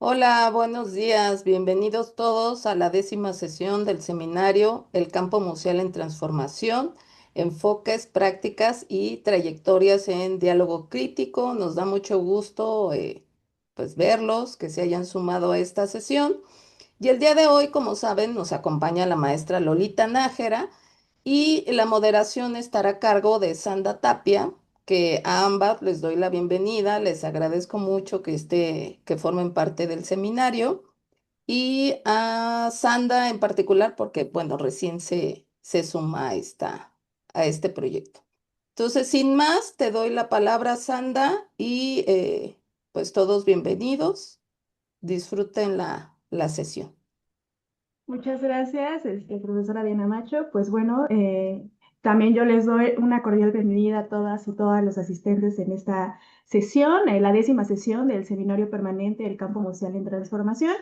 Hola, buenos días. Bienvenidos todos a la 10ª sesión del seminario El campo museal en transformación, enfoques, prácticas y trayectorias en diálogo crítico. Nos da mucho gusto pues verlos, que se hayan sumado a esta sesión. Y el día de hoy, como saben, nos acompaña la maestra Lolita Nájera y la moderación estará a cargo de Sanda Tapia, que a ambas les doy la bienvenida, les agradezco mucho que formen parte del seminario y a Sanda en particular porque, bueno, recién se suma a este proyecto. Entonces, sin más, te doy la palabra, Sanda, y pues todos bienvenidos, disfruten la sesión. Muchas gracias, profesora Diana Macho. Pues bueno, también yo les doy una cordial bienvenida a todas y todos los asistentes en esta sesión, la 10ª sesión del Seminario Permanente del Campo Museal en Transformación.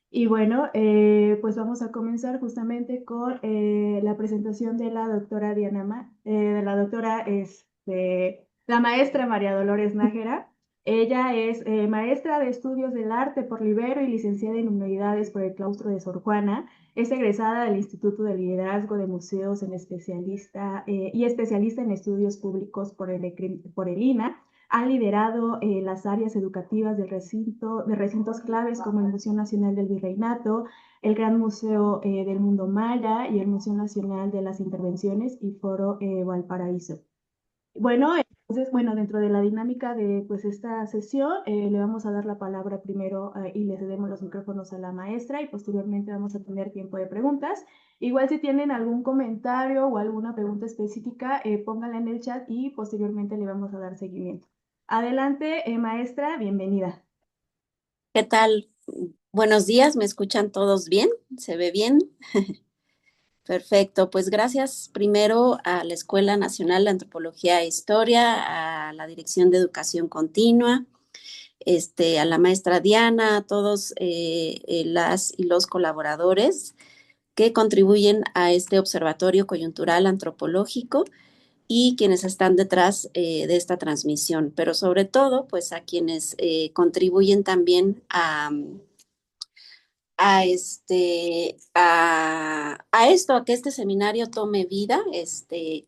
Y bueno, pues vamos a comenzar justamente con la presentación de la doctora de la doctora, la maestra María Dolores Nájera. Ella es maestra de estudios del arte por Libero y licenciada en humanidades por el claustro de Sor Juana. Es egresada del Instituto de Liderazgo de Museos y especialista en estudios públicos por el INA. Ha liderado las áreas educativas de recintos claves como el Museo Nacional del Virreinato, el Gran Museo del Mundo Maya y el Museo Nacional de las Intervenciones y Foro Valparaíso. Bueno, entonces, bueno, dentro de la dinámica de pues esta sesión, le vamos a dar la palabra primero y le cedemos los micrófonos a la maestra y posteriormente vamos a tener tiempo de preguntas. Igual si tienen algún comentario o alguna pregunta específica, pónganla en el chat y posteriormente le vamos a dar seguimiento. Adelante, maestra, bienvenida. ¿Qué tal? Buenos días, ¿me escuchan todos bien? ¿Se ve bien? Perfecto, pues gracias primero a la Escuela Nacional de Antropología e Historia, a la Dirección de Educación Continua, a la maestra Diana, a todos las y los colaboradores que contribuyen a este observatorio coyuntural antropológico y quienes están detrás de esta transmisión, pero sobre todo, pues a quienes contribuyen también a esto, a que este seminario tome vida.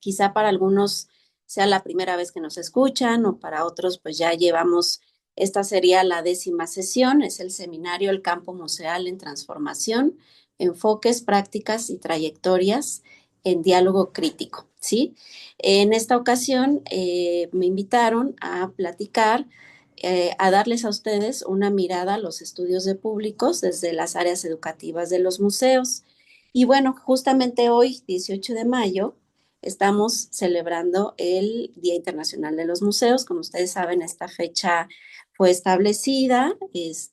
Quizá para algunos sea la primera vez que nos escuchan o para otros pues ya llevamos, esta sería la 10ª sesión, es el seminario El Campo Museal en Transformación, enfoques, prácticas y trayectorias en diálogo crítico, ¿sí? En esta ocasión me invitaron a platicar, a darles a ustedes una mirada a los estudios de públicos desde las áreas educativas de los museos. Y bueno, justamente hoy, 18 de mayo, estamos celebrando el Día Internacional de los Museos. Como ustedes saben, esta fecha fue establecida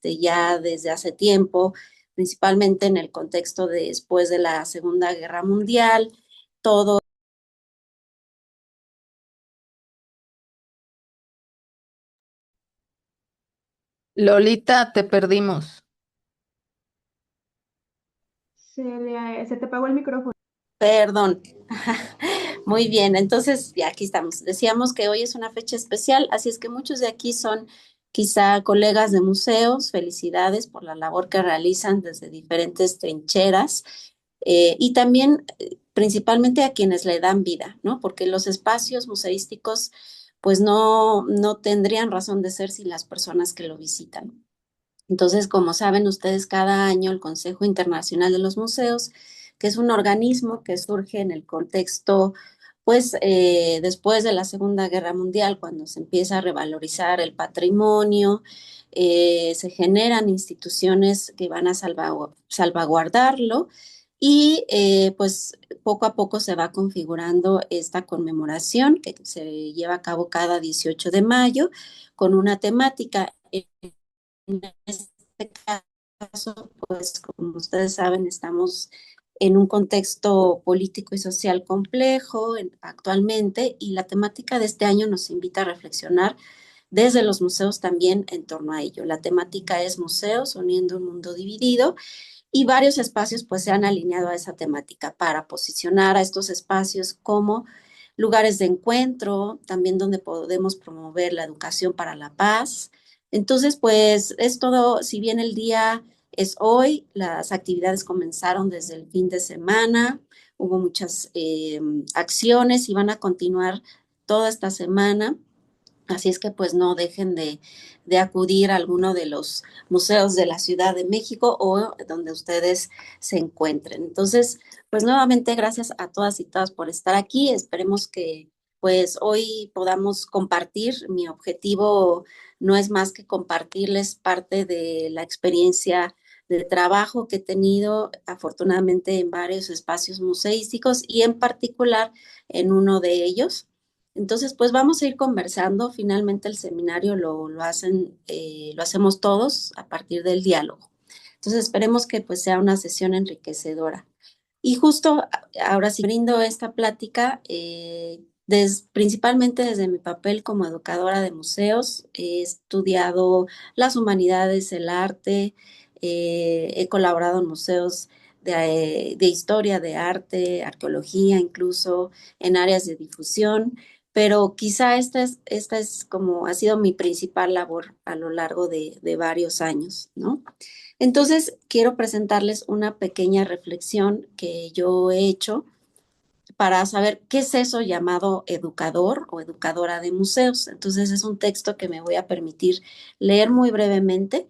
ya desde hace tiempo, principalmente en el contexto de después de la Segunda Guerra Mundial. Todo Lolita, te perdimos. Se te apagó el micrófono. Perdón. Muy bien, entonces ya aquí estamos. Decíamos que hoy es una fecha especial, así es que muchos de aquí son quizá colegas de museos. Felicidades por la labor que realizan desde diferentes trincheras y también principalmente a quienes le dan vida, ¿no? Porque los espacios museísticos pues no tendrían razón de ser sin las personas que lo visitan. Entonces, como saben ustedes, cada año el Consejo Internacional de los Museos, que es un organismo que surge en el contexto, pues, después de la Segunda Guerra Mundial, cuando se empieza a revalorizar el patrimonio, se generan instituciones que van a salvaguardarlo y pues poco a poco se va configurando esta conmemoración que se lleva a cabo cada 18 de mayo con una temática. En este caso, pues como ustedes saben, estamos en un contexto político y social complejo actualmente, y la temática de este año nos invita a reflexionar desde los museos también en torno a ello. La temática es Museos uniendo un mundo dividido, y varios espacios pues se han alineado a esa temática para posicionar a estos espacios como lugares de encuentro, también donde podemos promover la educación para la paz, Entonces, pues es todo, si bien el día es hoy, las actividades comenzaron desde el fin de semana, hubo muchas acciones y van a continuar toda esta semana. Así es que pues no dejen de acudir a alguno de los museos de la Ciudad de México o donde ustedes se encuentren. Entonces, pues nuevamente gracias a todas y todas por estar aquí. Esperemos que pues hoy podamos compartir. Mi objetivo no es más que compartirles parte de la experiencia de trabajo que he tenido afortunadamente en varios espacios museísticos y en particular en uno de ellos. Entonces, pues vamos a ir conversando. Finalmente el seminario lo hacemos todos a partir del diálogo. Entonces, esperemos que pues sea una sesión enriquecedora. Y justo ahora sí brindo esta plática, principalmente desde mi papel como educadora de museos. He estudiado las humanidades, el arte, he colaborado en museos de historia, de arte, arqueología, incluso en áreas de difusión, pero quizá esta es como ha sido mi principal labor a lo largo de varios años, ¿no? Entonces, quiero presentarles una pequeña reflexión que yo he hecho para saber qué es eso llamado educador o educadora de museos. Entonces, es un texto que me voy a permitir leer muy brevemente.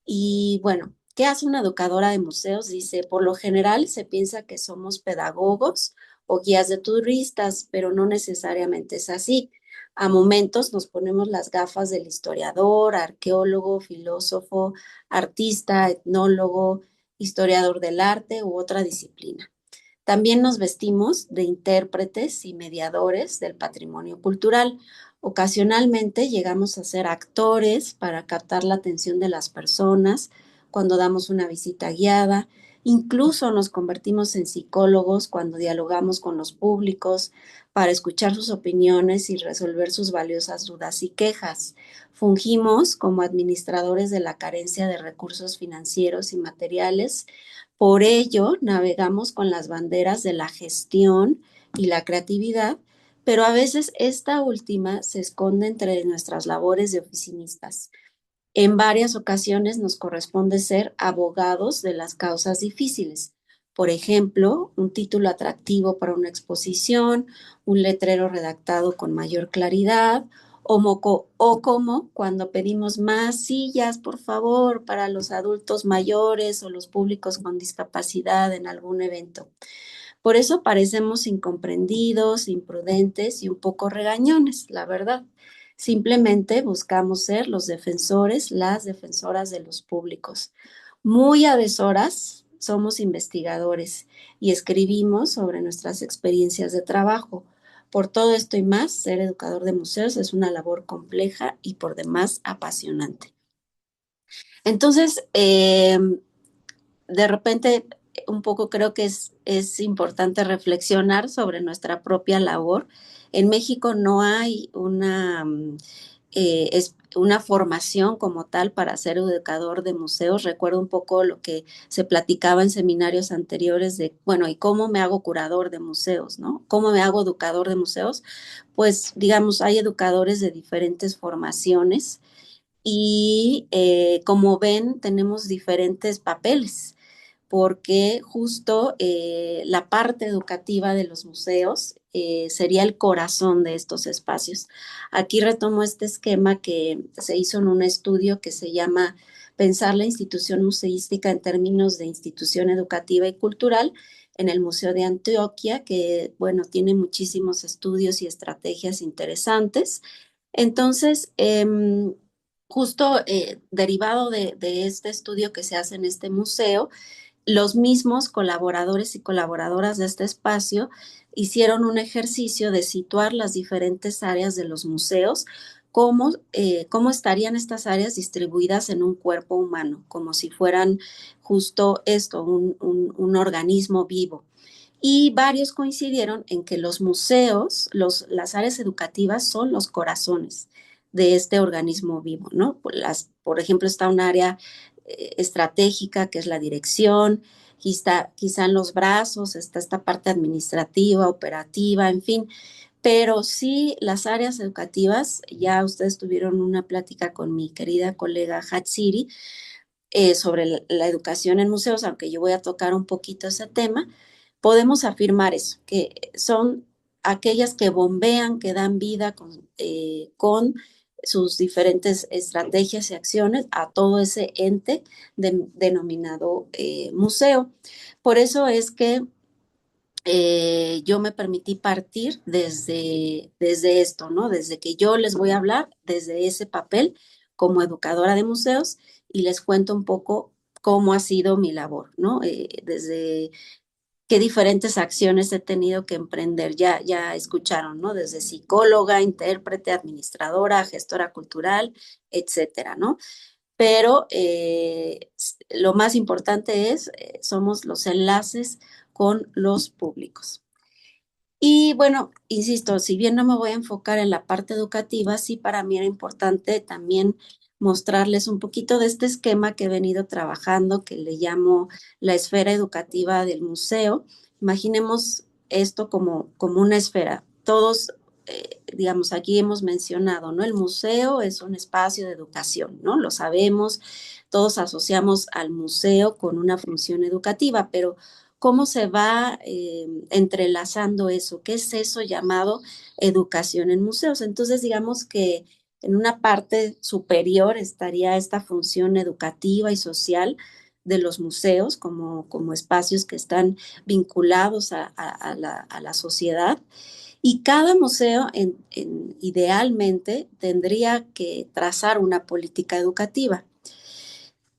Y bueno, ¿qué hace una educadora de museos? Dice, por lo general se piensa que somos pedagogos o guías de turistas, pero no necesariamente es así. A momentos nos ponemos las gafas del historiador, arqueólogo, filósofo, artista, etnólogo, historiador del arte u otra disciplina. También nos vestimos de intérpretes y mediadores del patrimonio cultural. Ocasionalmente llegamos a ser actores para captar la atención de las personas cuando damos una visita guiada. Incluso nos convertimos en psicólogos cuando dialogamos con los públicos para escuchar sus opiniones y resolver sus valiosas dudas y quejas. Fungimos como administradores de la carencia de recursos financieros y materiales. Por ello, navegamos con las banderas de la gestión y la creatividad, pero a veces esta última se esconde entre nuestras labores de oficinistas. En varias ocasiones nos corresponde ser abogados de las causas difíciles. Por ejemplo, un título atractivo para una exposición, un letrero redactado con mayor claridad, o como cuando pedimos más sillas, por favor, para los adultos mayores o los públicos con discapacidad en algún evento. Por eso parecemos incomprendidos, imprudentes y un poco regañones, la verdad. Simplemente buscamos ser los defensores, las defensoras de los públicos. Muy a deshoras somos investigadores y escribimos sobre nuestras experiencias de trabajo. Por todo esto y más, ser educador de museos es una labor compleja y por demás apasionante. Entonces, de repente un poco creo que es importante reflexionar sobre nuestra propia labor. En México no hay una formación como tal para ser educador de museos. Recuerdo un poco lo que se platicaba en seminarios anteriores de, bueno, ¿y cómo me hago curador de museos, no? ¿Cómo me hago educador de museos? Pues, digamos, hay educadores de diferentes formaciones y como ven, tenemos diferentes papeles porque justo la parte educativa de los museos sería el corazón de estos espacios. Aquí retomo este esquema que se hizo en un estudio que se llama Pensar la institución museística en términos de institución educativa y cultural en el Museo de Antioquia, que, bueno, tiene muchísimos estudios y estrategias interesantes. Entonces, justo derivado de este estudio que se hace en este museo, los mismos colaboradores y colaboradoras de este espacio hicieron un ejercicio de situar las diferentes áreas de los museos, cómo estarían estas áreas distribuidas en un cuerpo humano, como si fueran justo esto, un organismo vivo. Y varios coincidieron en que los museos, las áreas educativas son los corazones de este organismo vivo, ¿no? Por ejemplo, está un área estratégica que es la dirección, quizá en los brazos está esta parte administrativa, operativa, en fin, pero sí las áreas educativas, ya ustedes tuvieron una plática con mi querida colega Hatsiri sobre la educación en museos, aunque yo voy a tocar un poquito ese tema, podemos afirmar eso, que son aquellas que bombean, que dan vida con sus diferentes estrategias y acciones a todo ese ente denominado museo. Por eso es que yo me permití partir desde esto, ¿no? Desde que yo les voy a hablar, desde ese papel como educadora de museos y les cuento un poco cómo ha sido mi labor, ¿no? Desde qué diferentes acciones he tenido que emprender, ya escucharon, ¿no? Desde psicóloga, intérprete, administradora, gestora cultural, etcétera, ¿no? Pero lo más importante es, somos los enlaces con los públicos. Y bueno, insisto, si bien no me voy a enfocar en la parte educativa, sí para mí era importante también mostrarles un poquito de este esquema que he venido trabajando, que le llamo la esfera educativa del museo. Imaginemos esto como una esfera. Todos, digamos, aquí hemos mencionado, ¿no? El museo es un espacio de educación, ¿no? Lo sabemos, todos asociamos al museo con una función educativa, pero ¿cómo se va entrelazando eso? ¿Qué es eso llamado educación en museos? Entonces, digamos que en una parte superior estaría esta función educativa y social de los museos como espacios que están vinculados a la sociedad. Y cada museo idealmente tendría que trazar una política educativa.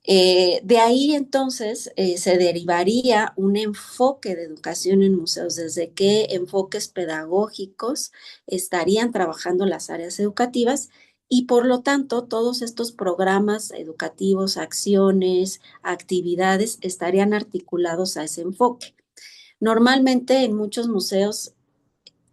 De ahí entonces se derivaría un enfoque de educación en museos, desde qué enfoques pedagógicos estarían trabajando las áreas educativas y por lo tanto todos estos programas educativos, acciones, actividades estarían articulados a ese enfoque. Normalmente en muchos museos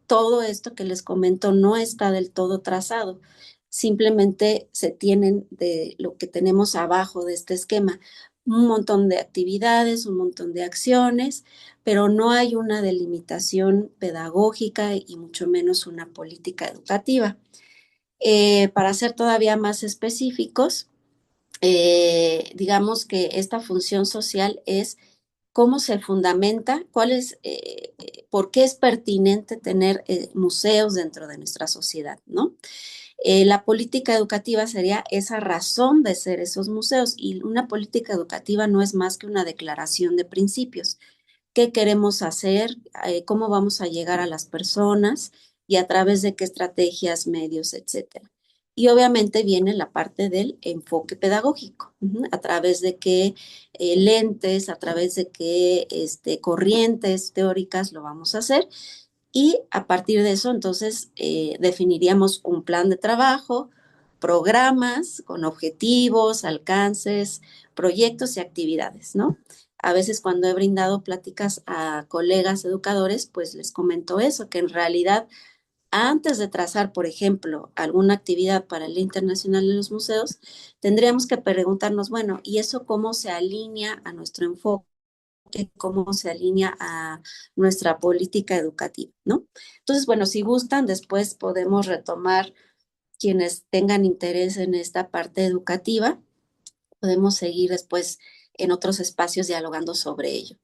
todo esto que les comento no está del todo trazado. Simplemente se tienen de lo que tenemos abajo de este esquema, un montón de actividades, un montón de acciones, pero no hay una delimitación pedagógica y mucho menos una política educativa. Para ser todavía más específicos, digamos que esta función social es cómo se fundamenta, por qué es pertinente tener museos dentro de nuestra sociedad, ¿no? La política educativa sería esa razón de ser esos museos y una política educativa no es más que una declaración de principios. ¿Qué queremos hacer? ¿Cómo vamos a llegar a las personas? Y a través de qué estrategias, medios, etcétera. Y obviamente viene la parte del enfoque pedagógico, a través de qué lentes, a través de qué corrientes teóricas lo vamos a hacer. Y a partir de eso, entonces, definiríamos un plan de trabajo, programas con objetivos, alcances, proyectos y actividades, ¿no? A veces cuando he brindado pláticas a colegas educadores, pues les comento eso, que en realidad antes de trazar, por ejemplo, alguna actividad para el Día Internacional de los Museos, tendríamos que preguntarnos, bueno, ¿y eso cómo se alinea a nuestro enfoque? Cómo se alinea a nuestra política educativa, ¿no? Entonces, bueno, si gustan, después podemos retomar quienes tengan interés en esta parte educativa, podemos seguir después en otros espacios dialogando sobre ello.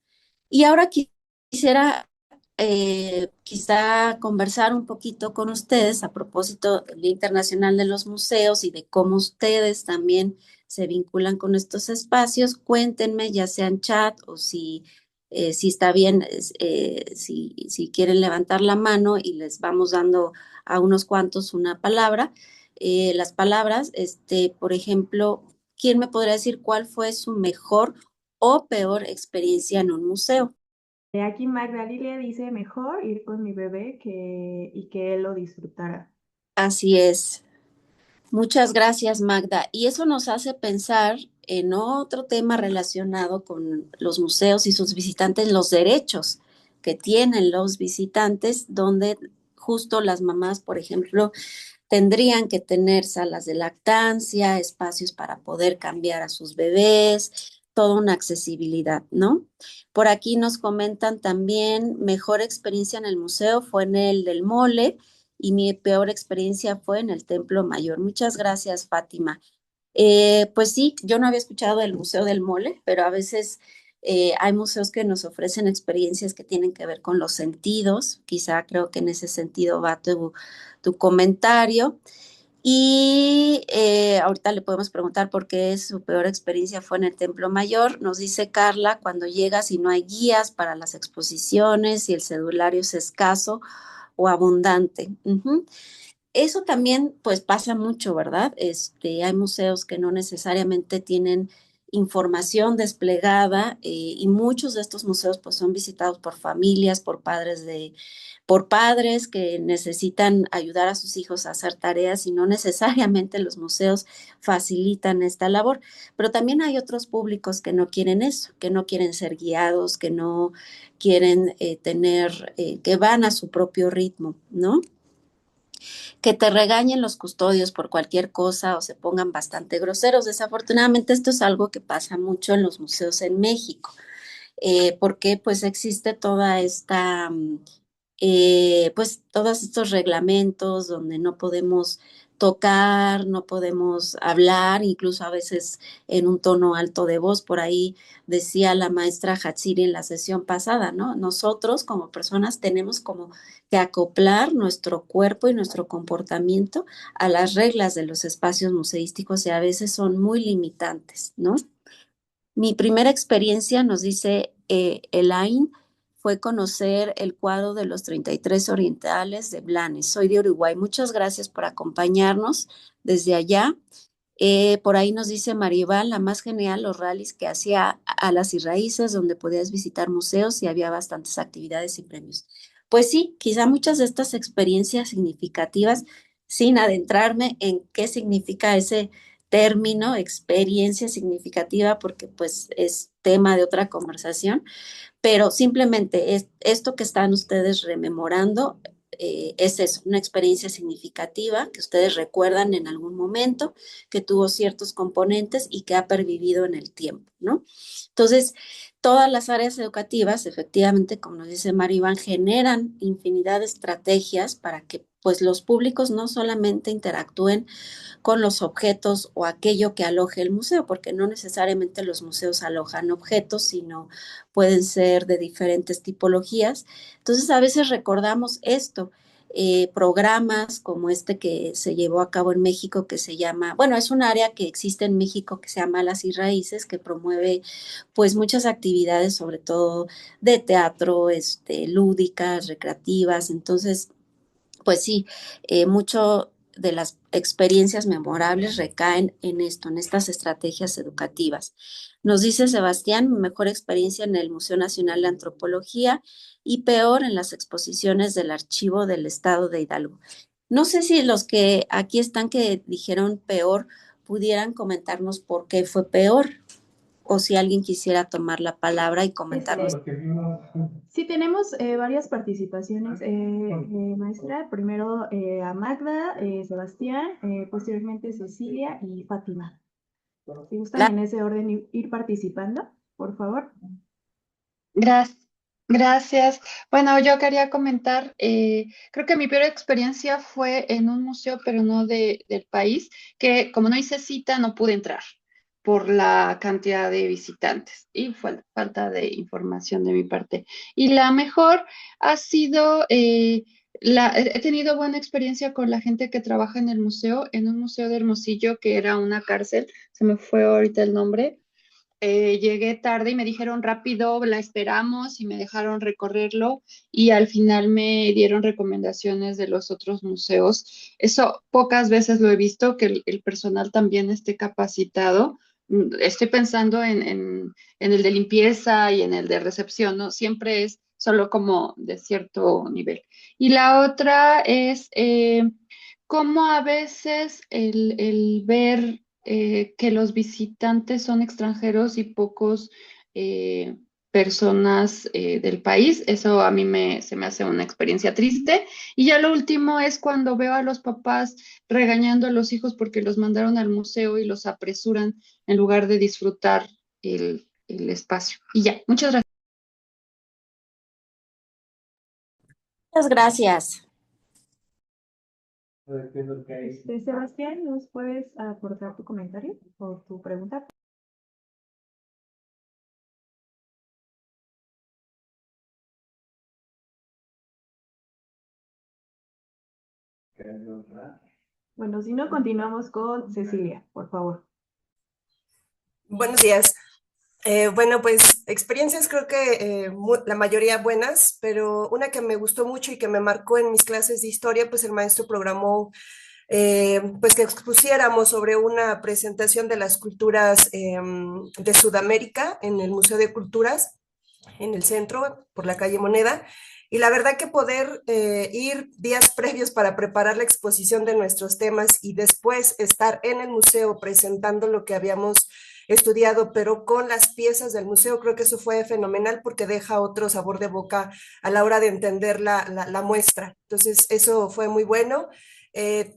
Y ahora quisiera quizá conversar un poquito con ustedes a propósito del Día Internacional de los Museos y de cómo ustedes también se vinculan con estos espacios. Cuéntenme, ya sea en chat o si está bien, si quieren levantar la mano y les vamos dando a unos cuantos una palabra. Las palabras, por ejemplo, ¿quién me podría decir cuál fue su mejor o peor experiencia en un museo? Aquí Magda Lilia dice mejor ir con mi bebé y que él lo disfrutara. Así es. Muchas gracias, Magda. Y eso nos hace pensar en otro tema relacionado con los museos y sus visitantes, los derechos que tienen los visitantes, donde justo las mamás, por ejemplo, tendrían que tener salas de lactancia, espacios para poder cambiar a sus bebés, toda una accesibilidad, ¿no? Por aquí nos comentan también, mejor experiencia en el museo fue en el del Mole y mi peor experiencia fue en el Templo Mayor. Muchas gracias, Fátima. Pues sí, yo no había escuchado del Museo del Mole, pero a veces hay museos que nos ofrecen experiencias que tienen que ver con los sentidos. Quizá creo que en ese sentido va tu comentario. Y ahorita le podemos preguntar por qué su peor experiencia fue en el Templo Mayor. Nos dice Carla, cuando llegas y no hay guías para las exposiciones y el cedulario es escaso o abundante. Ujú. Eso también pues pasa mucho, ¿verdad? Hay museos que no necesariamente tienen información desplegada y muchos de estos museos pues son visitados por familias, por padres que necesitan ayudar a sus hijos a hacer tareas y no necesariamente los museos facilitan esta labor. Pero también hay otros públicos que no quieren eso, que no quieren ser guiados, que no quieren que van a su propio ritmo, ¿no? Que te regañen los custodios por cualquier cosa o se pongan bastante groseros. Desafortunadamente esto es algo que pasa mucho en los museos en México, porque pues existe toda esta, pues todos estos reglamentos donde no podemos tocar, no podemos hablar, incluso a veces en un tono alto de voz. Por ahí decía la maestra Hatsiri en la sesión pasada, ¿no? Nosotros como personas tenemos como que acoplar nuestro cuerpo y nuestro comportamiento a las reglas de los espacios museísticos y a veces son muy limitantes, ¿no? Mi primera experiencia, nos dice Elaine, fue conocer el cuadro de los 33 orientales de Blanes. Soy de Uruguay. Muchas gracias por acompañarnos desde allá. Por ahí nos dice Maribal, la más genial, los rallies que hacía a las y raíces, donde podías visitar museos y había bastantes actividades y premios. Pues sí, quizá muchas de estas experiencias significativas, sin adentrarme en qué significa ese término, experiencia significativa, porque pues es tema de otra conversación, pero simplemente esto que están ustedes rememorando es eso, una experiencia significativa que ustedes recuerdan en algún momento, que tuvo ciertos componentes y que ha pervivido en el tiempo, ¿no? Entonces, todas las áreas educativas, efectivamente, como nos dice Maribán, generan infinidad de estrategias para que pues los públicos no solamente interactúen con los objetos o aquello que aloje el museo, porque no necesariamente los museos alojan objetos, sino pueden ser de diferentes tipologías. Entonces, a veces recordamos esto. Programas como este que se llevó a cabo en México, que se llama, bueno, es un área que existe en México que se llama Las y Raíces, que promueve pues muchas actividades, sobre todo de teatro, lúdicas, recreativas. Entonces, pues sí, mucho de las experiencias memorables recaen en esto, en estas estrategias educativas. Nos dice Sebastián, mi mejor experiencia en el Museo Nacional de Antropología y peor en las exposiciones del Archivo del Estado de Hidalgo. No sé si los que aquí están que dijeron peor pudieran comentarnos por qué fue peor o si alguien quisiera tomar la palabra y comentarnos. Sí, tenemos varias participaciones, maestra. Primero a Magda, Sebastián, posteriormente Cecilia y Fátima. Si gustan La, en ese orden ir participando, por favor. Gracias. Gracias. Bueno, yo quería comentar, creo que mi peor experiencia fue en un museo, pero no del país, que como no hice cita, no pude entrar por la cantidad de visitantes y fue falta de información de mi parte. Y la mejor ha sido, he tenido buena experiencia con la gente que trabaja en un museo de Hermosillo, que era una cárcel, se me fue ahorita el nombre. Llegué tarde y me dijeron rápido, la esperamos y me dejaron recorrerlo y al final me dieron recomendaciones de los otros museos. Eso pocas veces lo he visto, que el personal también esté capacitado. Estoy pensando en el de limpieza y en el de recepción, ¿no? Siempre es solo como de cierto nivel. Y la otra es cómo a veces el ver que los visitantes son extranjeros y pocos personas del país. Eso a mí se me hace una experiencia triste. Y ya lo último es cuando veo a los papás regañando a los hijos porque los mandaron al museo y los apresuran en lugar de disfrutar el espacio. Y ya, muchas gracias. muchas gracias. Sebastián, ¿nos puedes aportar tu comentario o tu pregunta? Bueno, si no, continuamos con Cecilia, por favor. Buenos días. Bueno, pues experiencias creo que la mayoría buenas, pero una que me gustó mucho y que me marcó en mis clases de historia, pues el maestro programó pues que expusiéramos sobre una presentación de las culturas de Sudamérica en el Museo de Culturas, en el centro, por la calle Moneda. Y la verdad que poder ir días previos para preparar la exposición de nuestros temas y después estar en el museo presentando lo que habíamos estudiado, pero con las piezas del museo, creo que eso fue fenomenal porque deja otro sabor de boca a la hora de entender la muestra. Entonces, eso fue muy bueno. Eh,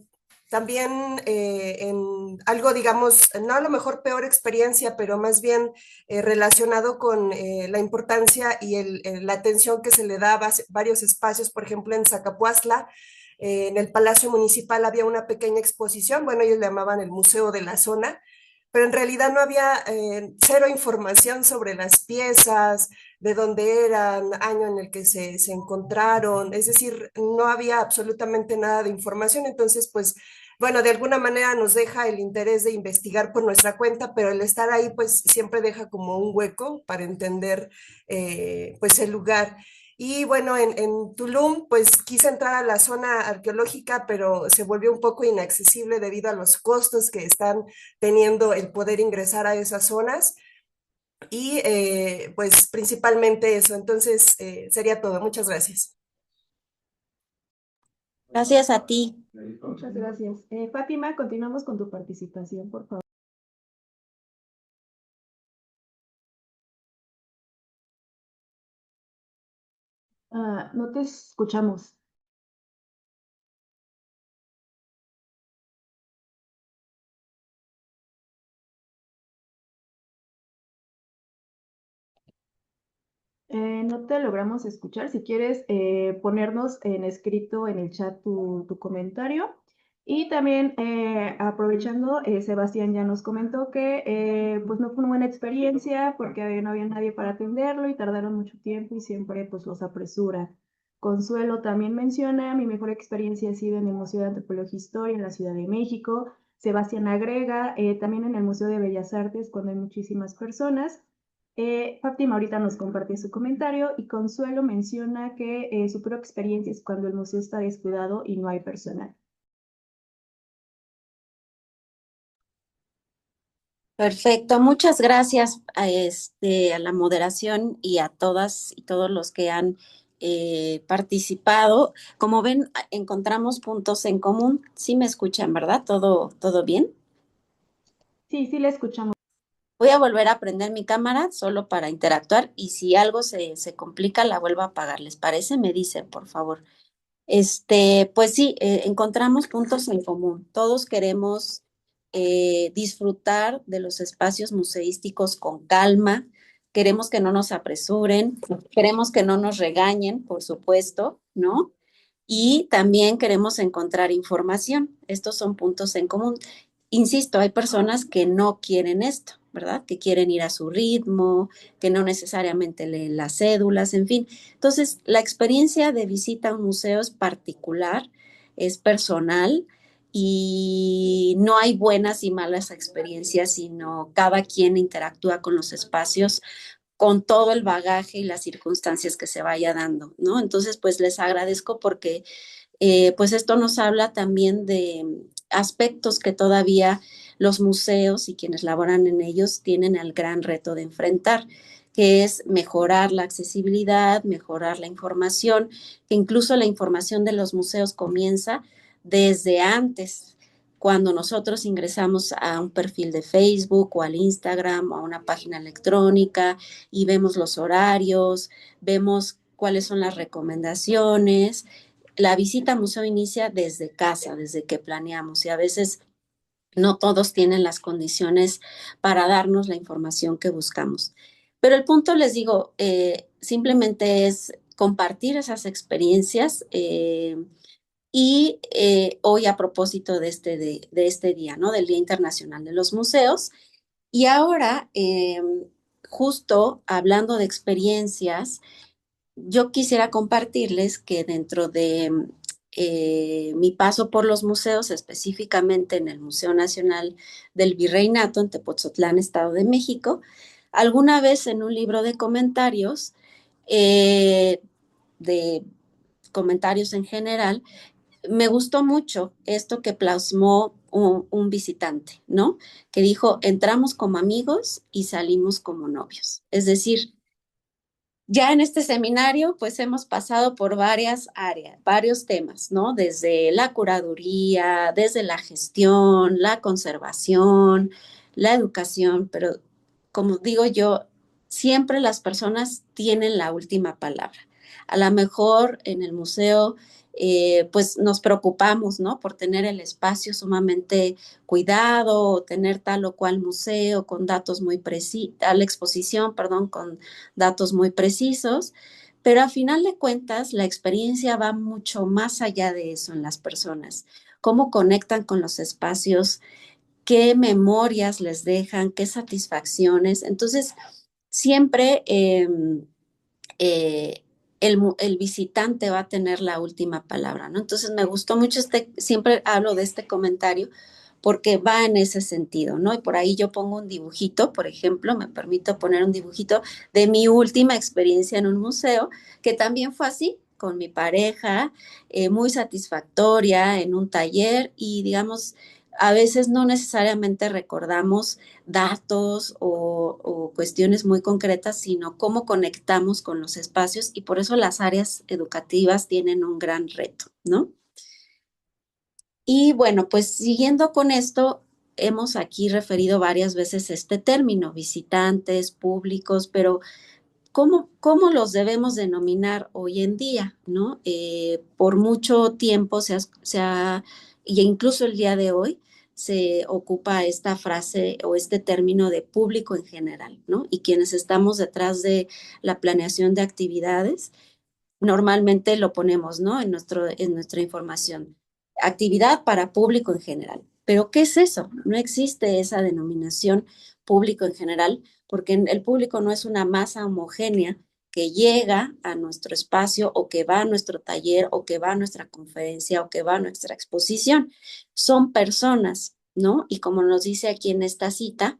también en algo, digamos, no a lo mejor peor experiencia, pero más bien relacionado con la importancia y la atención que se le da a varios espacios, por ejemplo, en Zacapuazla, en el Palacio Municipal había una pequeña exposición, bueno, ellos le llamaban el Museo de la Zona, pero en realidad no había cero información sobre las piezas, de dónde eran, año en el que se encontraron, es decir, no había absolutamente nada de información, entonces pues bueno, de alguna manera nos deja el interés de investigar por nuestra cuenta, pero el estar ahí pues siempre deja como un hueco para entender pues el lugar. Y bueno, en Tulum pues quise entrar a la zona arqueológica, pero se volvió un poco inaccesible debido a los costos que están teniendo el poder ingresar a esas zonas. Y pues principalmente eso. Entonces sería todo. Muchas gracias. Gracias a ti. Muchas gracias. Fátima, continuamos con tu participación, por favor. No te escuchamos. No te logramos escuchar. Si quieres ponernos en escrito en el chat tu comentario. Y también aprovechando, Sebastián ya nos comentó que pues no fue una buena experiencia porque no había nadie para atenderlo y tardaron mucho tiempo y siempre pues los apresura. Consuelo también menciona, mi mejor experiencia ha sido en el Museo de Antropología e Historia en la Ciudad de México. Sebastián agrega, también en el Museo de Bellas Artes cuando hay muchísimas personas. Fátima ahorita nos comparte su comentario y Consuelo menciona que su peor experiencia es cuando el museo está descuidado y no hay personal. Perfecto, muchas gracias a la moderación y a todas y todos los que han participado. Como ven, encontramos puntos en común. Sí me escuchan, ¿verdad? ¿Todo bien? Sí, sí le escuchamos. Voy a volver a prender mi cámara solo para interactuar y si algo se complica, la vuelvo a apagar. ¿Les parece? Me dicen, por favor. Pues sí, encontramos puntos en común. Todos queremos disfrutar de los espacios museísticos con calma. Queremos que no nos apresuren, queremos que no nos regañen, por supuesto, ¿no? Y también queremos encontrar información. Estos son puntos en común. Insisto, hay personas que no quieren esto, ¿verdad? Que quieren ir a su ritmo, que no necesariamente leen las cédulas, en fin. Entonces, la experiencia de visita a un museo es particular, es personal y no hay buenas y malas experiencias, sino cada quien interactúa con los espacios con todo el bagaje y las circunstancias que se vaya dando, ¿no? Entonces, pues les agradezco porque pues esto nos habla también de aspectos que todavía los museos y quienes laboran en ellos tienen el gran reto de enfrentar, que es mejorar la accesibilidad, mejorar la información, que incluso la información de los museos comienza desde antes, cuando nosotros ingresamos a un perfil de Facebook o al Instagram o a una página electrónica y vemos los horarios, vemos cuáles son las recomendaciones. La visita al museo inicia desde casa, desde que planeamos y a veces no todos tienen las condiciones para darnos la información que buscamos. Pero el punto, les digo, simplemente es compartir esas experiencias Y hoy a propósito de este día, ¿no? Del Día Internacional de los Museos. Y ahora, justo hablando de experiencias, yo quisiera compartirles que dentro de mi paso por los museos, específicamente en el Museo Nacional del Virreinato en Tepoztlán, Estado de México, alguna vez en un libro de comentarios, de comentarios en general, me gustó mucho esto que plasmó un visitante, ¿no? Que dijo, entramos como amigos y salimos como novios. Es decir, ya en este seminario, pues hemos pasado por varias áreas, varios temas, ¿no? Desde la curaduría, desde la gestión, la conservación, la educación, pero como digo yo, siempre las personas tienen la última palabra. A lo mejor en el museo, pues nos preocupamos, ¿no? Por tener el espacio sumamente cuidado, o tener tal o cual museo con datos muy precisos, tal exposición, perdón, con datos muy precisos, pero a final de cuentas la experiencia va mucho más allá de eso en las personas. Cómo conectan con los espacios, qué memorias les dejan, qué satisfacciones. Entonces, siempre eh, el visitante va a tener la última palabra, ¿no? Entonces, me gustó mucho siempre hablo de este comentario porque va en ese sentido, ¿no? Y por ahí yo pongo un dibujito, por ejemplo, me permito poner un dibujito de mi última experiencia en un museo, que también fue así, con mi pareja, muy satisfactoria en un taller y digamos, a veces no necesariamente recordamos datos o cuestiones muy concretas, sino cómo conectamos con los espacios y por eso las áreas educativas tienen un gran reto, ¿no? Y bueno, pues siguiendo con esto, hemos aquí referido varias veces este término, visitantes, públicos, pero ¿cómo los debemos denominar hoy en día, ¿no? Por mucho tiempo y incluso el día de hoy, se ocupa esta frase o este término de público en general, ¿no? Y quienes estamos detrás de la planeación de actividades, normalmente lo ponemos, ¿no? En nuestra información. Actividad para público en general. Pero ¿qué es eso? No existe esa denominación público en general porque el público no es una masa homogénea que llega a nuestro espacio o que va a nuestro taller o que va a nuestra conferencia o que va a nuestra exposición. Son personas, ¿no? Y como nos dice aquí en esta cita,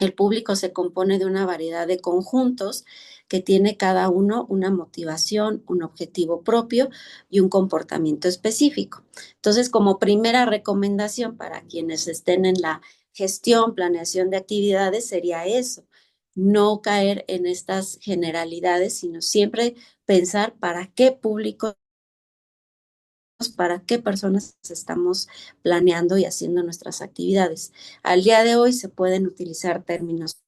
el público se compone de una variedad de conjuntos que tiene cada uno una motivación, un objetivo propio y un comportamiento específico. Entonces, como primera recomendación para quienes estén en la gestión, planeación de actividades, sería eso, no caer en estas generalidades, sino siempre pensar para qué público, para qué personas estamos planeando y haciendo nuestras actividades. Al día de hoy se pueden utilizar términos,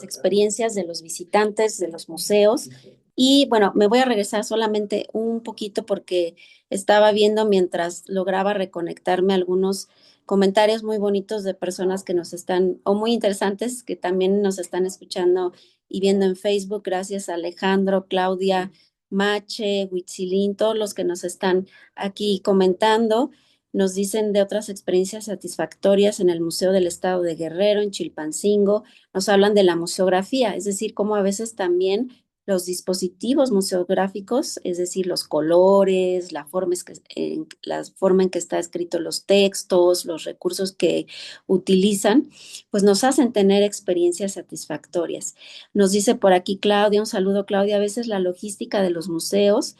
experiencias de los visitantes, de los museos. Y bueno, me voy a regresar solamente un poquito porque estaba viendo mientras lograba reconectarme algunos comentarios muy bonitos de personas que nos están, o muy interesantes, que también nos están escuchando y viendo en Facebook. Gracias a Alejandro, Claudia, Mache, Huitzilín, todos los que nos están aquí comentando. Nos dicen de otras experiencias satisfactorias en el Museo del Estado de Guerrero, en Chilpancingo. Nos hablan de la museografía, es decir, cómo a veces también los dispositivos museográficos, es decir, los colores, la forma en que está escrito los textos, los recursos que utilizan, pues nos hacen tener experiencias satisfactorias. Nos dice por aquí Claudia, un saludo Claudia, a veces la logística de los museos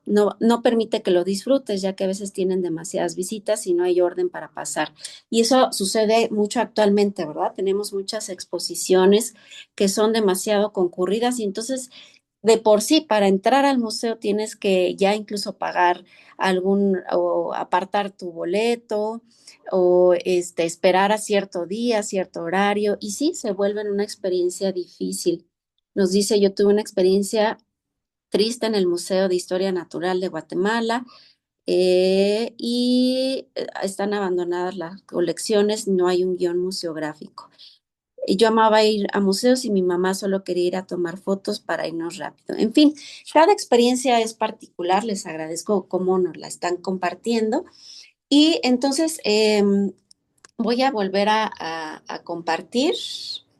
no permite que lo disfrutes, ya que a veces tienen demasiadas visitas y no hay orden para pasar. Y eso sucede mucho actualmente, ¿verdad? Tenemos muchas exposiciones que son demasiado concurridas y entonces de por sí para entrar al museo tienes que ya incluso pagar o apartar tu boleto o esperar a cierto día, cierto horario y sí, se vuelve una experiencia difícil. Nos dice, yo tuve una experiencia triste en el Museo de Historia Natural de Guatemala y están abandonadas las colecciones, no hay un guión museográfico. Y yo amaba ir a museos y mi mamá solo quería ir a tomar fotos para irnos rápido. En fin, cada experiencia es particular, les agradezco cómo nos la están compartiendo. Y entonces voy a volver a compartir.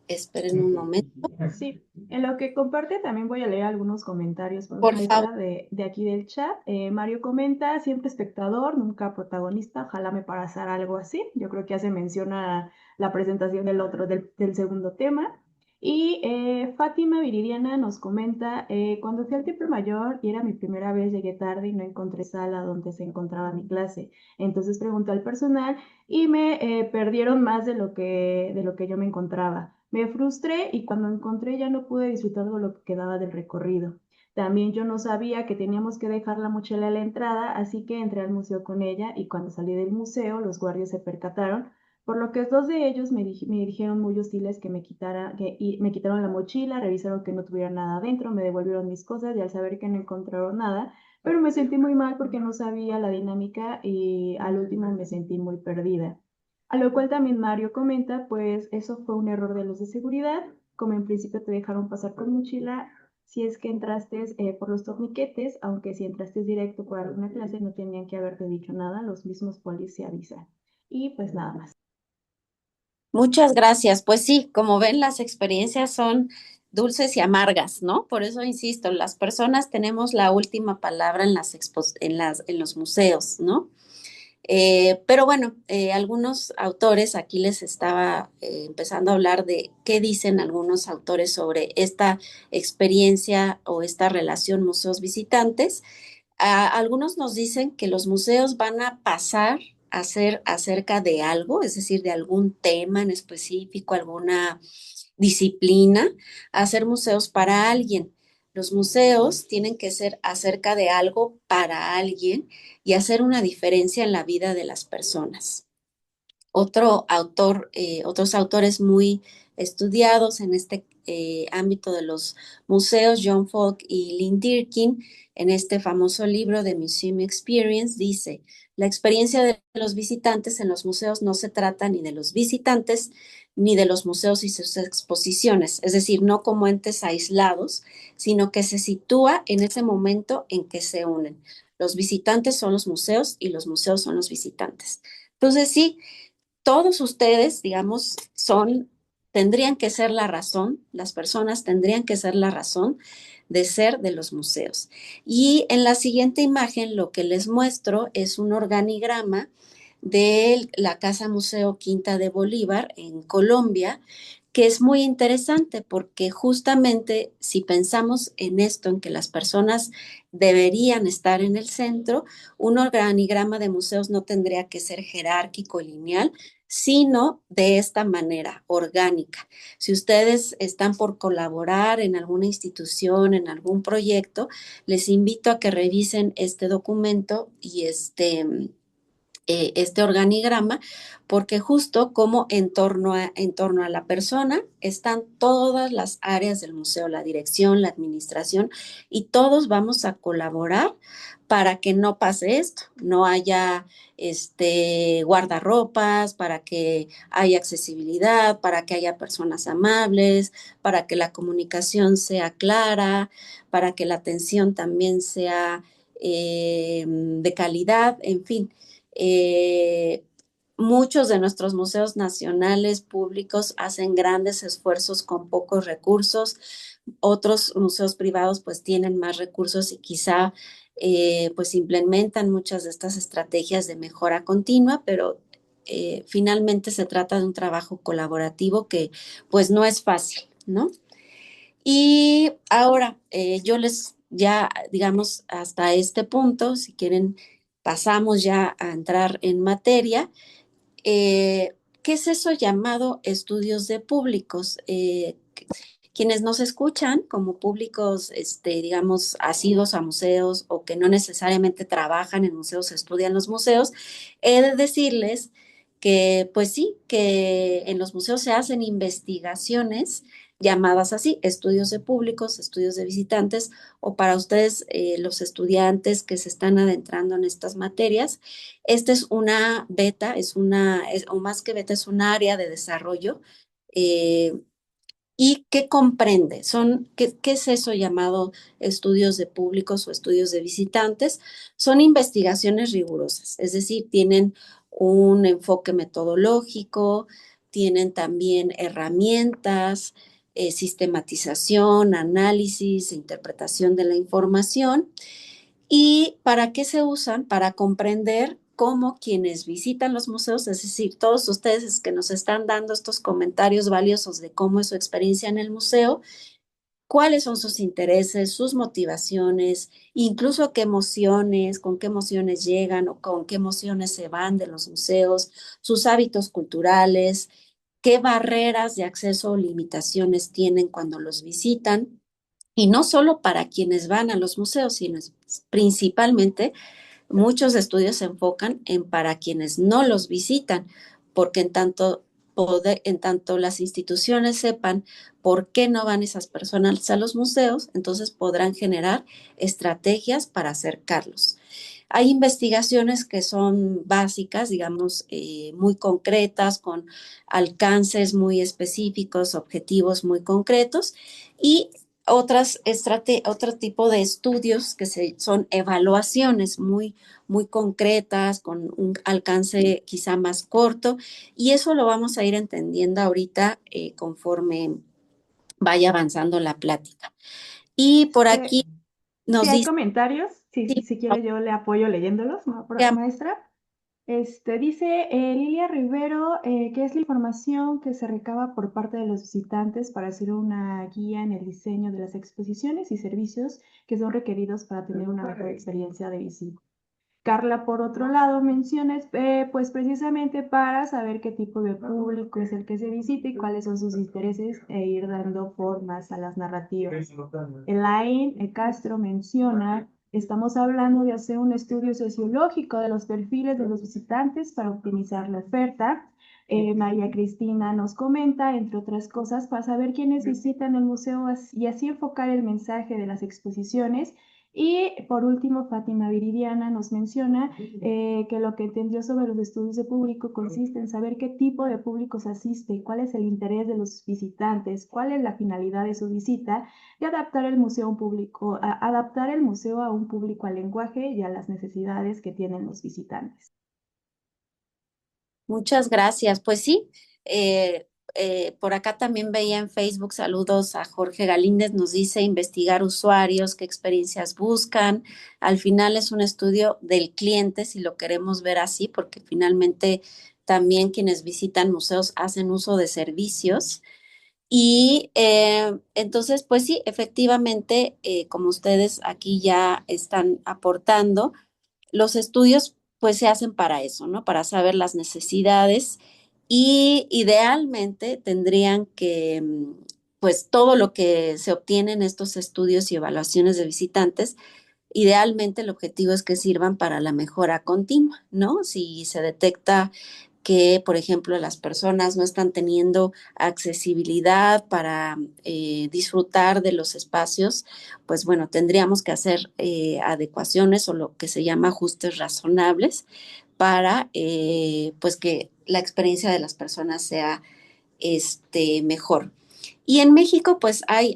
Esperen un momento, Sí, en lo que comparte también voy a leer algunos comentarios por por favor. mientras de aquí del chat. Mario comenta, siempre espectador, nunca protagonista, ojalá me pasara algo así. Yo creo que hace mención a la presentación del otro, del segundo tema. Y Fátima Viridiana nos comenta, cuando fui al Templo Mayor y era mi primera vez, llegué tarde y no encontré sala donde se encontraba mi clase. Entonces pregunté al personal y me perdieron más de lo que yo me encontraba. Me frustré y cuando encontré ya no pude disfrutar de lo que quedaba del recorrido. También yo no sabía que teníamos que dejar la mochila a la entrada, así que entré al museo con ella y cuando salí del museo los guardias se percataron, por lo que dos de ellos me dirigieron muy hostiles que me quitara, y me quitaron la mochila, revisaron que no tuviera nada adentro, me devolvieron mis cosas y al saber que no encontraron nada, pero me sentí muy mal porque no sabía la dinámica y al último me sentí muy perdida. A lo cual también Mario comenta, pues eso fue un error de los de seguridad, como en principio te dejaron pasar con mochila, si es que entraste por los torniquetes, aunque si entraste directo por alguna clase no tenían que haberte dicho nada, los mismos polis se avisan. Y pues nada más. Muchas gracias. Pues sí, como ven, las experiencias son dulces y amargas, ¿no? Por eso insisto, las personas tenemos la última palabra en en los museos, ¿no? Pero bueno, algunos autores, aquí les estaba empezando a hablar de qué dicen algunos autores sobre esta experiencia o esta relación museos visitantes. Algunos nos dicen que los museos van a pasar a ser acerca de algo, es decir, de algún tema en específico, alguna disciplina, a ser museos para alguien. Los museos tienen que ser acerca de algo para alguien y hacer una diferencia en la vida de las personas. Otros autores muy estudiados en este ámbito de los museos, John Falk y Lynn Dirkin, en este famoso libro de Museum Experience, dice, la experiencia de los visitantes en los museos no se trata ni de los visitantes ni de los museos y sus exposiciones, es decir, no como entes aislados, sino que se sitúa en ese momento en que se unen. Los visitantes son los museos y los museos son los visitantes. Entonces, sí, todos ustedes, digamos, tendrían que ser la razón, las personas tendrían que ser la razón de ser de los museos. Y en la siguiente imagen lo que les muestro es un organigrama de la Casa Museo Quinta de Bolívar en Colombia, que es muy interesante porque justamente si pensamos en esto, en que las personas deberían estar en el centro, un organigrama de museos no tendría que ser jerárquico y lineal, sino de esta manera, orgánica. Si ustedes están por colaborar en alguna institución, en algún proyecto, les invito a que revisen este documento y este organigrama, porque justo como en torno a la persona están todas las áreas del museo, la dirección, la administración, y todos vamos a colaborar para que no pase esto, no haya guardarropas, para que haya accesibilidad, para que haya personas amables, para que la comunicación sea clara, para que la atención también sea de calidad, en fin. Eh, Muchos de nuestros museos nacionales públicos hacen grandes esfuerzos con pocos recursos. Otros museos privados pues tienen más recursos y quizá pues implementan muchas de estas estrategias de mejora continua, pero finalmente se trata de un trabajo colaborativo que pues no es fácil, ¿no? Y ahora yo les, ya digamos, hasta este punto, si quieren, pasamos ya a entrar en materia. ¿Qué es eso llamado estudios de públicos? Quienes nos escuchan como públicos, digamos, asiduos a museos o que no necesariamente trabajan en museos, estudian los museos, he de decirles que, pues sí, que en los museos se hacen investigaciones llamadas así, estudios de públicos, estudios de visitantes, o para ustedes, los estudiantes que se están adentrando en estas materias. Esta es una beta, o más que beta, es un área de desarrollo ¿Y qué comprende? ¿Qué es eso llamado estudios de públicos o estudios de visitantes? Son investigaciones rigurosas, es decir, tienen un enfoque metodológico, tienen también herramientas, sistematización, análisis, interpretación de la información. ¿Y para qué se usan? Para comprender cómo quienes visitan los museos, es decir, todos ustedes que nos están dando estos comentarios valiosos de cómo es su experiencia en el museo, cuáles son sus intereses, sus motivaciones, incluso con qué emociones llegan o con qué emociones se van de los museos, sus hábitos culturales, qué barreras de acceso o limitaciones tienen cuando los visitan. Y no solo para quienes van a los museos, sino principalmente muchos estudios se enfocan en para quienes no los visitan, porque en tanto las instituciones sepan por qué no van esas personas a los museos, entonces podrán generar estrategias para acercarlos. Hay investigaciones que son básicas, digamos, muy concretas, con alcances muy específicos, objetivos muy concretos, y otro tipo de estudios que son evaluaciones muy concretas, con un alcance quizá más corto, y eso lo vamos a ir entendiendo ahorita conforme vaya avanzando la plática. Y por Eh, aquí si nos hay dice, comentarios, sí, si quiere yo le apoyo leyéndolos, maestra. Dice Lilia Rivero que es la información que se recaba por parte de los visitantes para hacer una guía en el diseño de las exposiciones y servicios que son requeridos para tener una mejor experiencia de visita. Carla, por otro lado, menciona, pues precisamente para saber qué tipo de público es el que se visita y cuáles son sus intereses e ir dando formas a las narrativas. Elaine Castro menciona, estamos hablando de hacer un estudio sociológico de los perfiles de los visitantes para optimizar la oferta. María Cristina nos comenta, entre otras cosas, para saber quiénes visitan el museo y así enfocar el mensaje de las exposiciones. Y por último, Fátima Viridiana nos menciona que lo que entendió sobre los estudios de público consiste en saber qué tipo de públicos asiste, cuál es el interés de los visitantes, cuál es la finalidad de su visita y adaptar el museo a un público, adaptar el museo a un público al lenguaje y a las necesidades que tienen los visitantes. muchas gracias. Pues sí, por acá también veía en Facebook saludos a Jorge Galíndez, nos dice investigar usuarios, qué experiencias buscan. Al final es un estudio del cliente, si lo queremos ver así, porque finalmente también quienes visitan museos hacen uso de servicios. Y entonces, pues sí, efectivamente, como ustedes aquí ya están aportando, los estudios pues se hacen para eso, ¿no? Para saber las necesidades y idealmente tendrían que, pues todo lo que se obtiene en estos estudios y evaluaciones de visitantes, idealmente el objetivo es que sirvan para la mejora continua, ¿no? Si se detecta que, por ejemplo, las personas no están teniendo accesibilidad para disfrutar de los espacios, pues bueno, tendríamos que hacer adecuaciones o lo que se llama ajustes razonables para pues que la experiencia de las personas sea mejor. Y en México, pues hay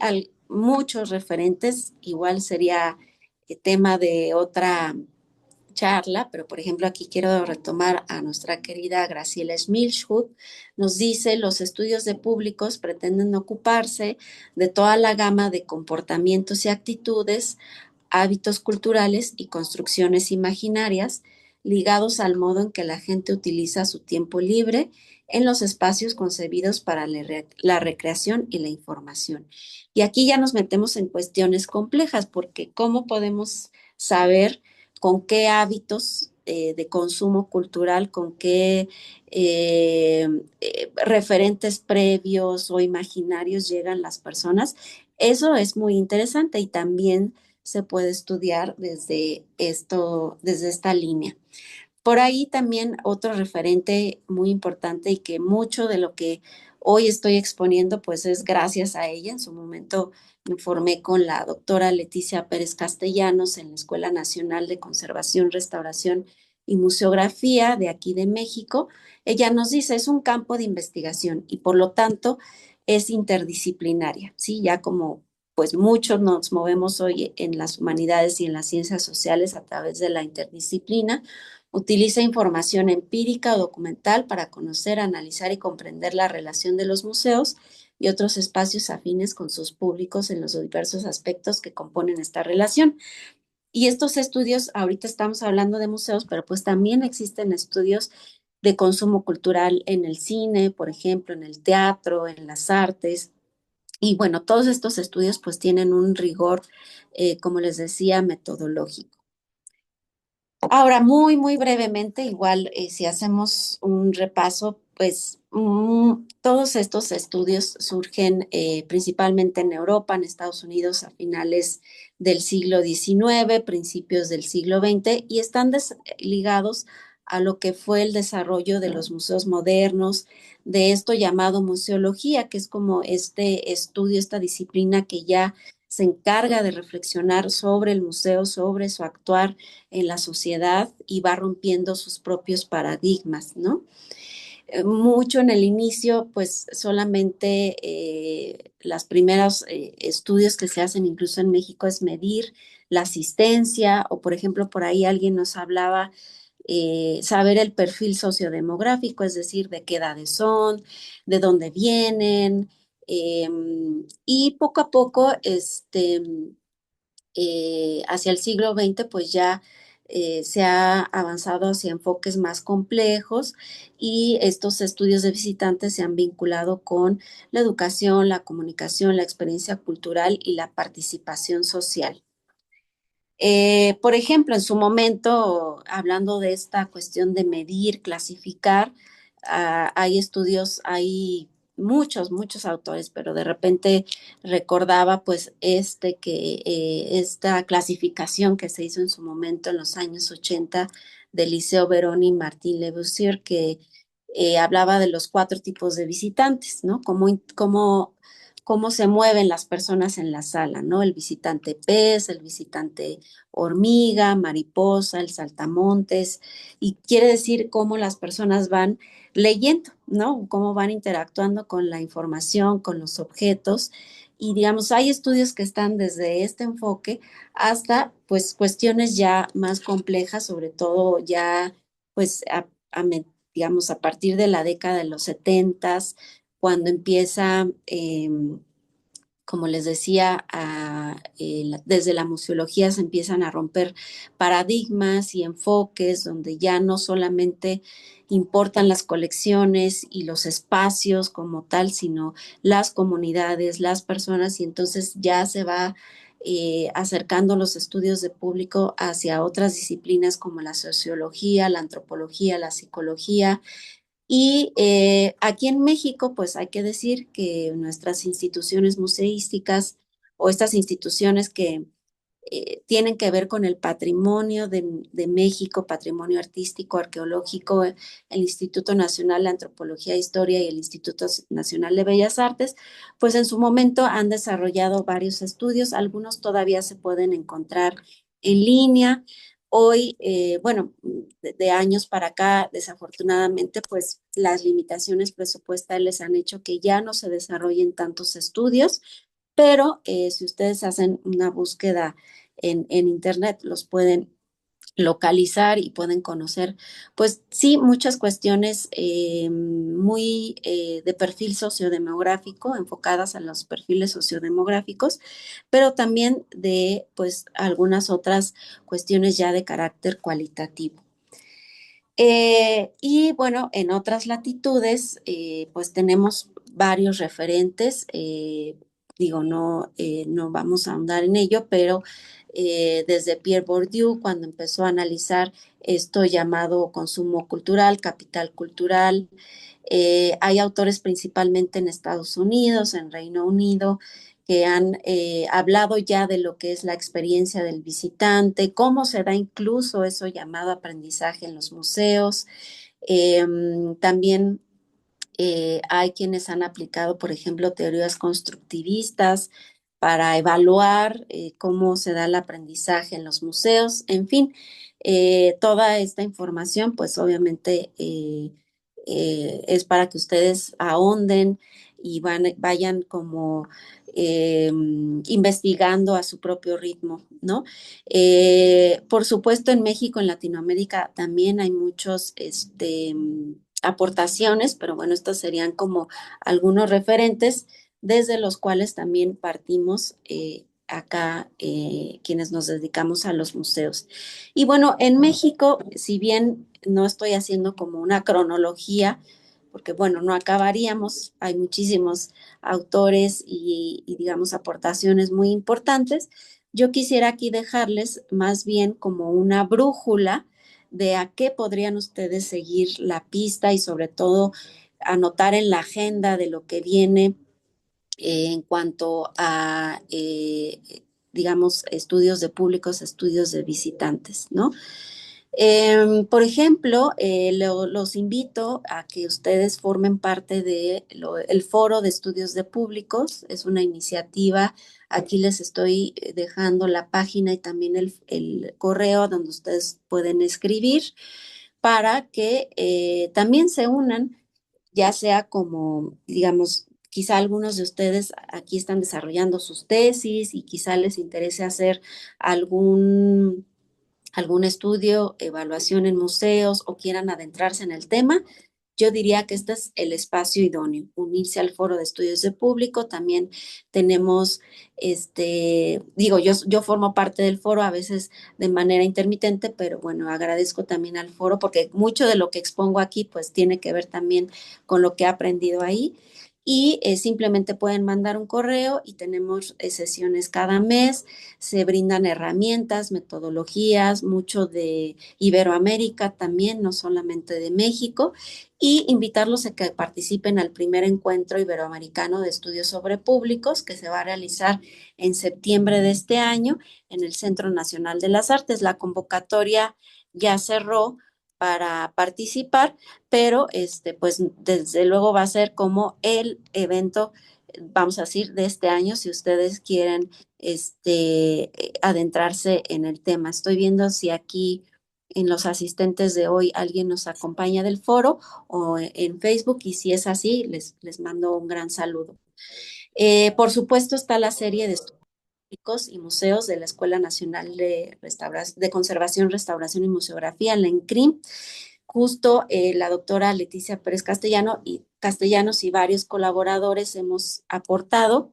muchos referentes, igual sería tema de otra charla, pero por ejemplo aquí quiero retomar a nuestra querida Graciela Schmilschut, nos dice, los estudios de públicos pretenden ocuparse de toda la gama de comportamientos y actitudes, hábitos culturales y construcciones imaginarias ligados al modo en que la gente utiliza su tiempo libre en los espacios concebidos para la recreación y la información. Y aquí ya nos metemos en cuestiones complejas, porque ¿cómo podemos saber con qué hábitos de consumo cultural, con qué referentes previos o imaginarios llegan las personas? Eso es muy interesante y también se puede estudiar desde esta línea. Por ahí también otro referente muy importante y que mucho de lo que hoy estoy exponiendo, pues es gracias a ella. En su momento me formé con la doctora Leticia Pérez Castellanos en la Escuela Nacional de Conservación, Restauración y Museografía de aquí de México, ella nos dice, es un campo de investigación y por lo tanto es interdisciplinaria, ¿sí? Ya como pues muchos nos movemos hoy en las humanidades y en las ciencias sociales a través de la interdisciplina, utiliza información empírica o documental para conocer, analizar y comprender la relación de los museos y otros espacios afines con sus públicos en los diversos aspectos que componen esta relación. Y estos estudios, ahorita estamos hablando de museos, pero pues también existen estudios de consumo cultural en el cine, por ejemplo, en el teatro, en las artes. Y bueno, todos estos estudios pues tienen un rigor, como les decía, metodológico. Ahora, muy brevemente, igual si hacemos un repaso, pues todos estos estudios surgen principalmente en Europa, en Estados Unidos a finales del siglo XIX, principios del siglo XX, y están ligados a lo que fue el desarrollo de los museos modernos, de esto llamado museología, que es como este estudio, esta disciplina que ya se encarga de reflexionar sobre el museo, sobre su actuar en la sociedad y va rompiendo sus propios paradigmas, ¿no? Mucho en el inicio, pues solamente los primeros estudios que se hacen incluso en México es medir la asistencia o, por ejemplo, por ahí alguien nos hablaba saber el perfil sociodemográfico, es decir, de qué edades son, de dónde vienen, eh, y poco a poco, hacia el siglo XX, pues ya se ha avanzado hacia enfoques más complejos y estos estudios de visitantes se han vinculado con la educación, la comunicación, la experiencia cultural y la participación social. Por ejemplo, en su momento, hablando de esta cuestión de medir, clasificar, hay estudios, hay muchos autores, pero de repente recordaba pues esta clasificación que se hizo en su momento en los años 80 de Liceo Verón y Martín Le Bussier, que hablaba de los 4 tipos de visitantes, ¿no? Cómo se mueven las personas en la sala, ¿no? El visitante pez, el visitante hormiga, mariposa, el saltamontes, y quiere decir cómo las personas van leyendo, ¿no? Cómo van interactuando con la información, con los objetos. Y digamos, hay estudios que están desde este enfoque hasta pues cuestiones ya más complejas, sobre todo ya pues digamos a partir de la década de los setentas, cuando empieza como les decía, desde la museología se empiezan a romper paradigmas y enfoques donde ya no solamente importan las colecciones y los espacios como tal, sino las comunidades, las personas, y entonces ya se va acercando los estudios de público hacia otras disciplinas como la sociología, la antropología, la psicología, y aquí en México, pues hay que decir que nuestras instituciones museísticas o estas instituciones que tienen que ver con el patrimonio de México, patrimonio artístico, arqueológico, el Instituto Nacional de Antropología e Historia y el Instituto Nacional de Bellas Artes, pues en su momento han desarrollado varios estudios, algunos todavía se pueden encontrar en línea. Hoy, bueno, de años para acá, desafortunadamente, pues las limitaciones presupuestales han hecho que ya no se desarrollen tantos estudios, pero si ustedes hacen una búsqueda en Internet, los pueden localizar y pueden conocer, pues sí, muchas cuestiones muy de perfil sociodemográfico, enfocadas a los perfiles sociodemográficos, pero también de pues algunas otras cuestiones ya de carácter cualitativo. Y bueno, en otras latitudes, pues tenemos varios referentes. Digo, no vamos a ahondar en ello, pero desde Pierre Bourdieu, cuando empezó a analizar esto llamado consumo cultural, capital cultural, hay autores principalmente en Estados Unidos, en Reino Unido, que han hablado ya de lo que es la experiencia del visitante, cómo se da incluso eso llamado aprendizaje en los museos. También hay quienes han aplicado, por ejemplo, teorías constructivistas para evaluar cómo se da el aprendizaje en los museos, en fin, toda esta información, pues obviamente es para que ustedes ahonden y vayan como investigando a su propio ritmo, ¿no? Por supuesto, en México, en Latinoamérica, también hay muchos, aportaciones, pero bueno, estos serían como algunos referentes desde los cuales también partimos acá quienes nos dedicamos a los museos. Y bueno, en México, si bien no estoy haciendo como una cronología, porque bueno, no acabaríamos, hay muchísimos autores y digamos aportaciones muy importantes. Yo quisiera aquí dejarles más bien como una brújula de a qué podrían ustedes seguir la pista y sobre todo anotar en la agenda de lo que viene en cuanto a, digamos, estudios de públicos, estudios de visitantes, ¿no? Por ejemplo, los invito a que ustedes formen parte de el Foro de Estudios de Públicos. Es una iniciativa. Aquí les estoy dejando la página y también el correo donde ustedes pueden escribir para que también se unan, ya sea como, digamos, quizá algunos de ustedes aquí están desarrollando sus tesis y quizá les interese hacer algún estudio, evaluación en museos o quieran adentrarse en el tema, yo diría que este es el espacio idóneo, unirse al foro de estudios de público. También tenemos, digo, yo formo parte del foro a veces de manera intermitente, pero bueno, agradezco también al foro porque mucho de lo que expongo aquí pues tiene que ver también con lo que he aprendido ahí. Y simplemente pueden mandar un correo y tenemos sesiones cada mes, se brindan herramientas, metodologías, mucho de Iberoamérica también, no solamente de México, y invitarlos a que participen al primer encuentro iberoamericano de estudios sobre públicos que se va a realizar en septiembre de este año en el Centro Nacional de las Artes. La convocatoria ya cerró para participar, pero pues desde luego va a ser como el evento, vamos a decir, de este año, si ustedes quieren adentrarse en el tema. Estoy viendo si aquí en los asistentes de hoy alguien nos acompaña del foro o en Facebook, y si es así, les mando un gran saludo. Por supuesto, está la serie de estudios públicos y museos de la Escuela Nacional de Conservación, Restauración y Museografía, la ENCRIM. Justo la doctora Leticia Pérez Castellanos y varios colaboradores hemos aportado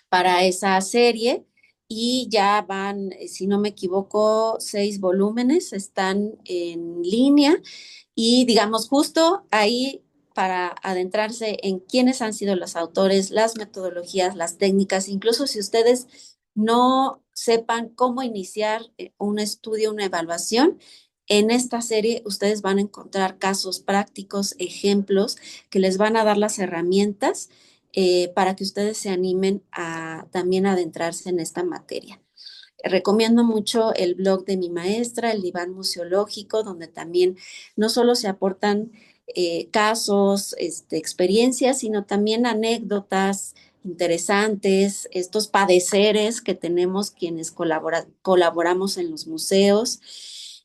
para esa serie y ya van, si no me equivoco, 6 volúmenes, están en línea y digamos justo ahí para adentrarse en quiénes han sido los autores, las metodologías, las técnicas, incluso si ustedes no sepan cómo iniciar un estudio, una evaluación. En esta serie ustedes van a encontrar casos prácticos, ejemplos que les van a dar las herramientas para que ustedes se animen a también adentrarse en esta materia. Recomiendo mucho el blog de mi maestra, el diván museológico, donde también no solo se aportan casos, experiencias, sino también anécdotas interesantes, estos padeceres que tenemos quienes colaboramos en los museos.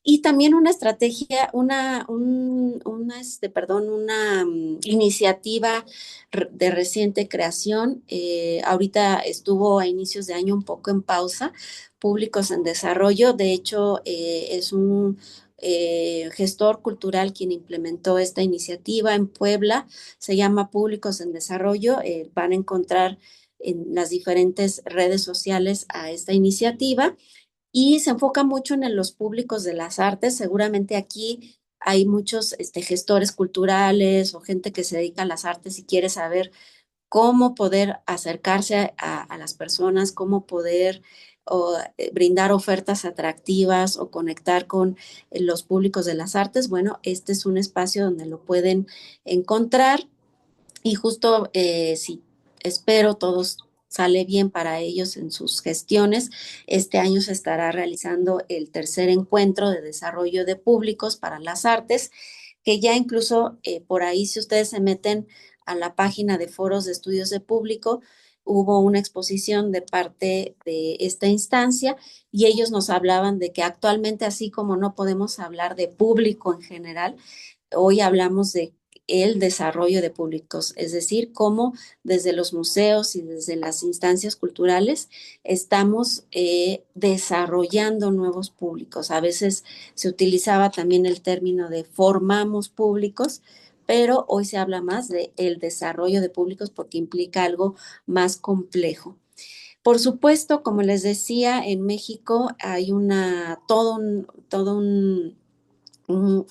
Y también una estrategia, una iniciativa de reciente creación. Ahorita estuvo a inicios de año un poco en pausa, Públicos en Desarrollo. De hecho, es un gestor cultural quien implementó esta iniciativa en Puebla. Se llama Públicos en Desarrollo. Van a encontrar en las diferentes redes sociales a esta iniciativa y se enfoca mucho en los públicos de las artes. Seguramente aquí hay muchos gestores culturales o gente que se dedica a las artes y quiere saber cómo poder acercarse a las personas, cómo poder brindar ofertas atractivas o conectar con los públicos de las artes. Bueno, este es un espacio donde lo pueden encontrar y justo si espero todos sale bien para ellos en sus gestiones, este año se estará realizando el tercer encuentro de desarrollo de públicos para las artes, que ya incluso por ahí si ustedes se meten a la página de foros de estudios de público, hubo una exposición de parte de esta instancia y ellos nos hablaban de que actualmente, así como no podemos hablar de público en general, hoy hablamos de el desarrollo de públicos, es decir, cómo desde los museos y desde las instancias culturales estamos desarrollando nuevos públicos. A veces se utilizaba también el término de formamos públicos, pero hoy se habla más de el desarrollo de públicos porque implica algo más complejo. Por supuesto, como les decía, en México hay un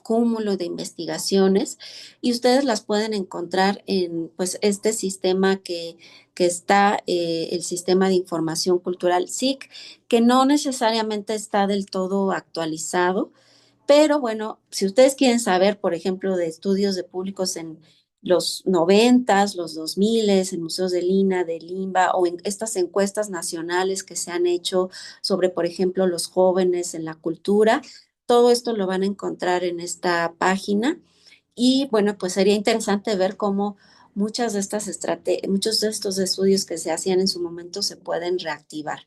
cúmulo de investigaciones y ustedes las pueden encontrar en pues este sistema que está, el Sistema de Información Cultural SIC, que no necesariamente está del todo actualizado, pero bueno, si ustedes quieren saber, por ejemplo, de estudios de públicos en los noventas, los 2000, en museos de Lina, de Limba, o en estas encuestas nacionales que se han hecho sobre, por ejemplo, los jóvenes en la cultura, todo esto lo van a encontrar en esta página. Y bueno, pues sería interesante ver cómo muchos de estos estudios que se hacían en su momento se pueden reactivar.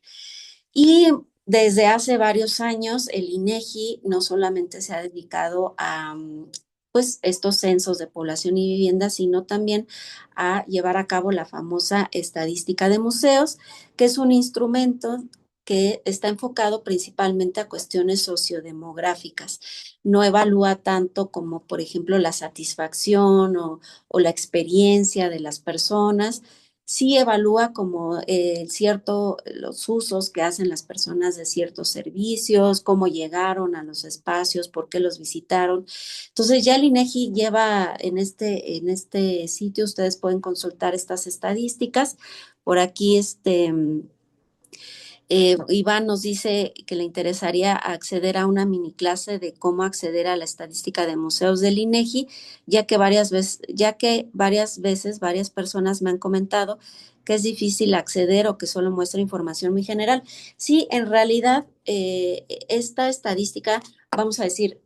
Y desde hace varios años, el INEGI no solamente se ha dedicado a pues estos censos de población y vivienda, sino también a llevar a cabo la famosa estadística de museos, que es un instrumento que está enfocado principalmente a cuestiones sociodemográficas. No evalúa tanto como, por ejemplo, la satisfacción o la experiencia de las personas, sí evalúa como los usos que hacen las personas de ciertos servicios, cómo llegaron a los espacios, por qué los visitaron. Entonces ya el INEGI lleva en este sitio, ustedes pueden consultar estas estadísticas. Por aquí Iván nos dice que le interesaría acceder a una mini clase de cómo acceder a la estadística de museos del INEGI, ya que varias veces varias personas me han comentado que es difícil acceder o que solo muestra información muy general. Sí, en realidad, esta estadística, vamos a decir,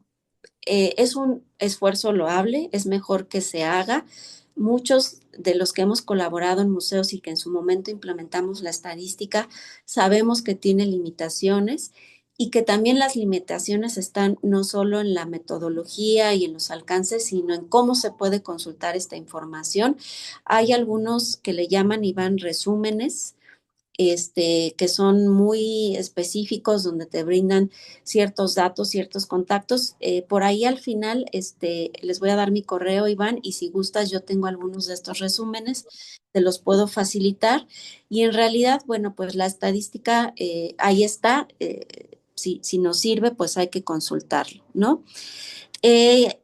es un esfuerzo loable, es mejor que se haga. Muchos de los que hemos colaborado en museos y que en su momento implementamos la estadística, sabemos que tiene limitaciones y que también las limitaciones están no solo en la metodología y en los alcances, sino en cómo se puede consultar esta información. Hay algunos que le llaman y van resúmenes, que son muy específicos, donde te brindan ciertos datos, ciertos contactos. Por ahí al final, les voy a dar mi correo, Iván, y si gustas, yo tengo algunos de estos resúmenes, te los puedo facilitar. Y en realidad, bueno, pues la estadística ahí está. Si nos sirve, pues hay que consultarlo, ¿no?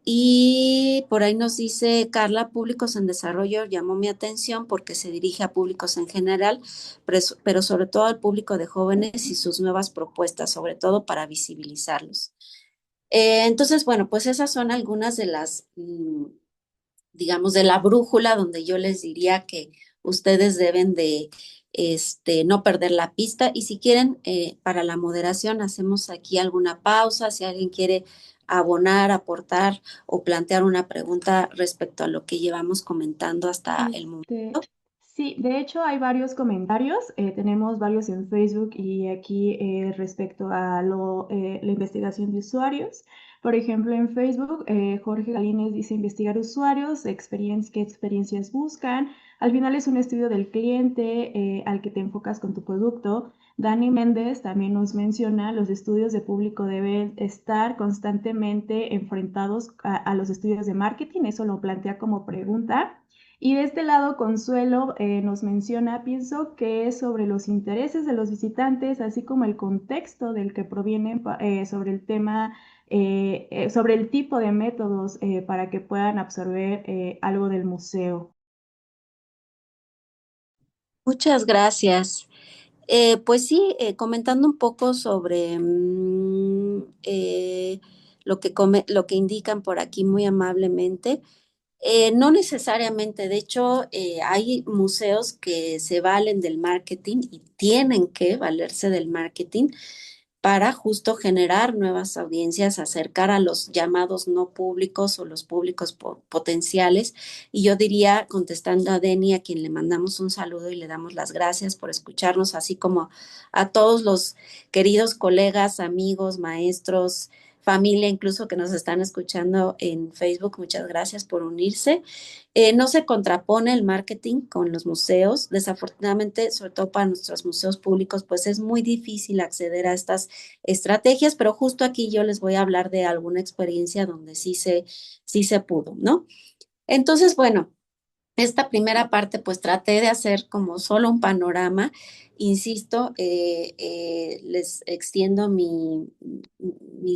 Y por ahí nos dice Carla, públicos en desarrollo llamó mi atención porque se dirige a públicos en general, pero sobre todo al público de jóvenes y sus nuevas propuestas, sobre todo para visibilizarlos. Entonces, bueno, pues esas son algunas de digamos, de la brújula donde yo les diría que ustedes deben de no perder la pista. Y si quieren, para la moderación, hacemos aquí alguna pausa. Si alguien quiere abonar, aportar o plantear una pregunta respecto a lo que llevamos comentando hasta el momento. Sí, de hecho hay varios comentarios, tenemos varios en Facebook y aquí respecto a la investigación de usuarios. Por ejemplo, en Facebook, Jorge Galínez dice investigar usuarios, qué experiencias buscan. Al final es un estudio del cliente al que te enfocas con tu producto. Dani Méndez también nos menciona, los estudios de público deben estar constantemente enfrentados a los estudios de marketing, eso lo plantea como pregunta. Y de este lado, Consuelo nos menciona, pienso que es sobre los intereses de los visitantes, así como el contexto del que provienen sobre el tema, sobre el tipo de métodos para que puedan absorber algo del museo. Muchas gracias. Pues sí, comentando un poco sobre lo que indican por aquí muy amablemente. No necesariamente, de hecho, hay museos que se valen del marketing y tienen que valerse del marketing, para justo generar nuevas audiencias, acercar a los llamados no públicos o los públicos potenciales. Y yo diría, contestando a Denny, a quien le mandamos un saludo y le damos las gracias por escucharnos, así como a todos los queridos colegas, amigos, maestros, familia incluso que nos están escuchando en Facebook, muchas gracias por unirse. No se contrapone el marketing con los museos. Desafortunadamente, sobre todo para nuestros museos públicos, pues es muy difícil acceder a estas estrategias, pero justo aquí yo les voy a hablar de alguna experiencia donde sí se pudo, ¿no? Entonces, bueno, esta primera parte, pues traté de hacer como solo un panorama. Insisto, les extiendo mi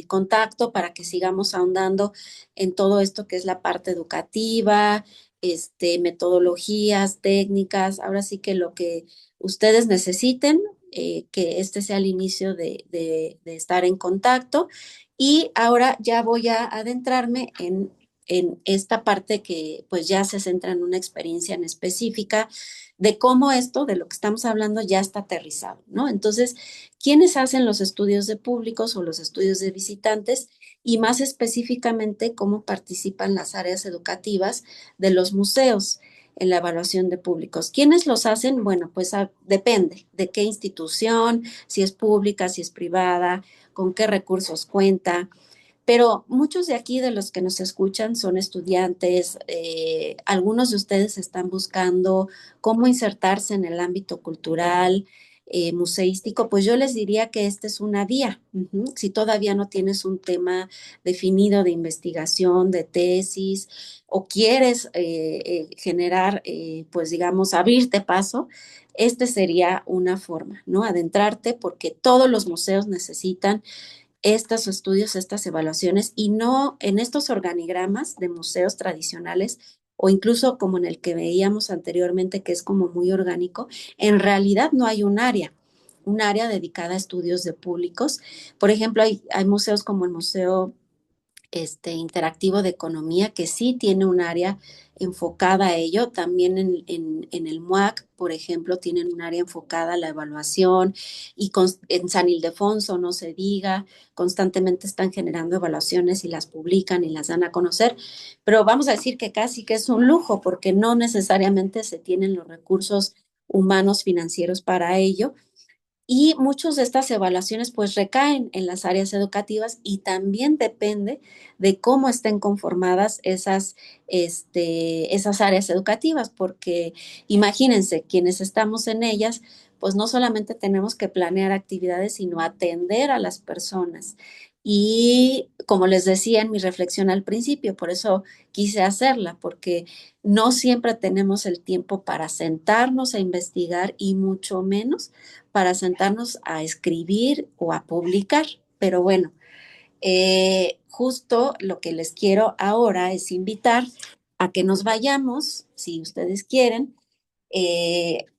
contacto para que sigamos ahondando en todo esto que es la parte educativa, metodologías, técnicas, ahora sí que lo que ustedes necesiten, que este sea el inicio de estar en contacto. Y ahora ya voy a adentrarme en esta parte que pues ya se centra en una experiencia en específica de cómo esto, de lo que estamos hablando, ya está aterrizado, ¿no? Entonces, ¿quiénes hacen los estudios de públicos o los estudios de visitantes? Y más específicamente, cómo participan las áreas educativas de los museos en la evaluación de públicos. ¿Quiénes los hacen? Bueno, pues depende de qué institución, si es pública, si es privada, con qué recursos cuenta, pero muchos de aquí, de los que nos escuchan, son estudiantes. Algunos de ustedes están buscando cómo insertarse en el ámbito cultural, museístico. Pues yo les diría que esta es una vía. Ujú. Si todavía no tienes un tema definido de investigación, de tesis, o quieres generar, pues digamos, abrirte paso, este sería una forma, ¿no? Adentrarte, porque todos los museos necesitan estos estudios, estas evaluaciones, y no en estos organigramas de museos tradicionales o incluso como en el que veíamos anteriormente, que es como muy orgánico. En realidad no hay un área dedicada a estudios de públicos. Por ejemplo, hay museos como el Museo interactivo de economía, que sí tiene un área enfocada a ello. También en el MUAC, por ejemplo, tienen un área enfocada a la evaluación, y en San Ildefonso, no se diga, constantemente están generando evaluaciones y las publican y las dan a conocer, pero vamos a decir que casi que es un lujo porque no necesariamente se tienen los recursos humanos financieros para ello, y muchas de estas evaluaciones pues recaen en las áreas educativas, y también depende de cómo estén conformadas esas áreas educativas, porque imagínense, quienes estamos en ellas, pues no solamente tenemos que planear actividades, sino atender a las personas. Y como les decía en mi reflexión al principio, por eso quise hacerla, porque no siempre tenemos el tiempo para sentarnos a investigar, y mucho menos para sentarnos a escribir o a publicar. Pero bueno, justo lo que les quiero ahora es invitar a que nos vayamos, si ustedes quieren,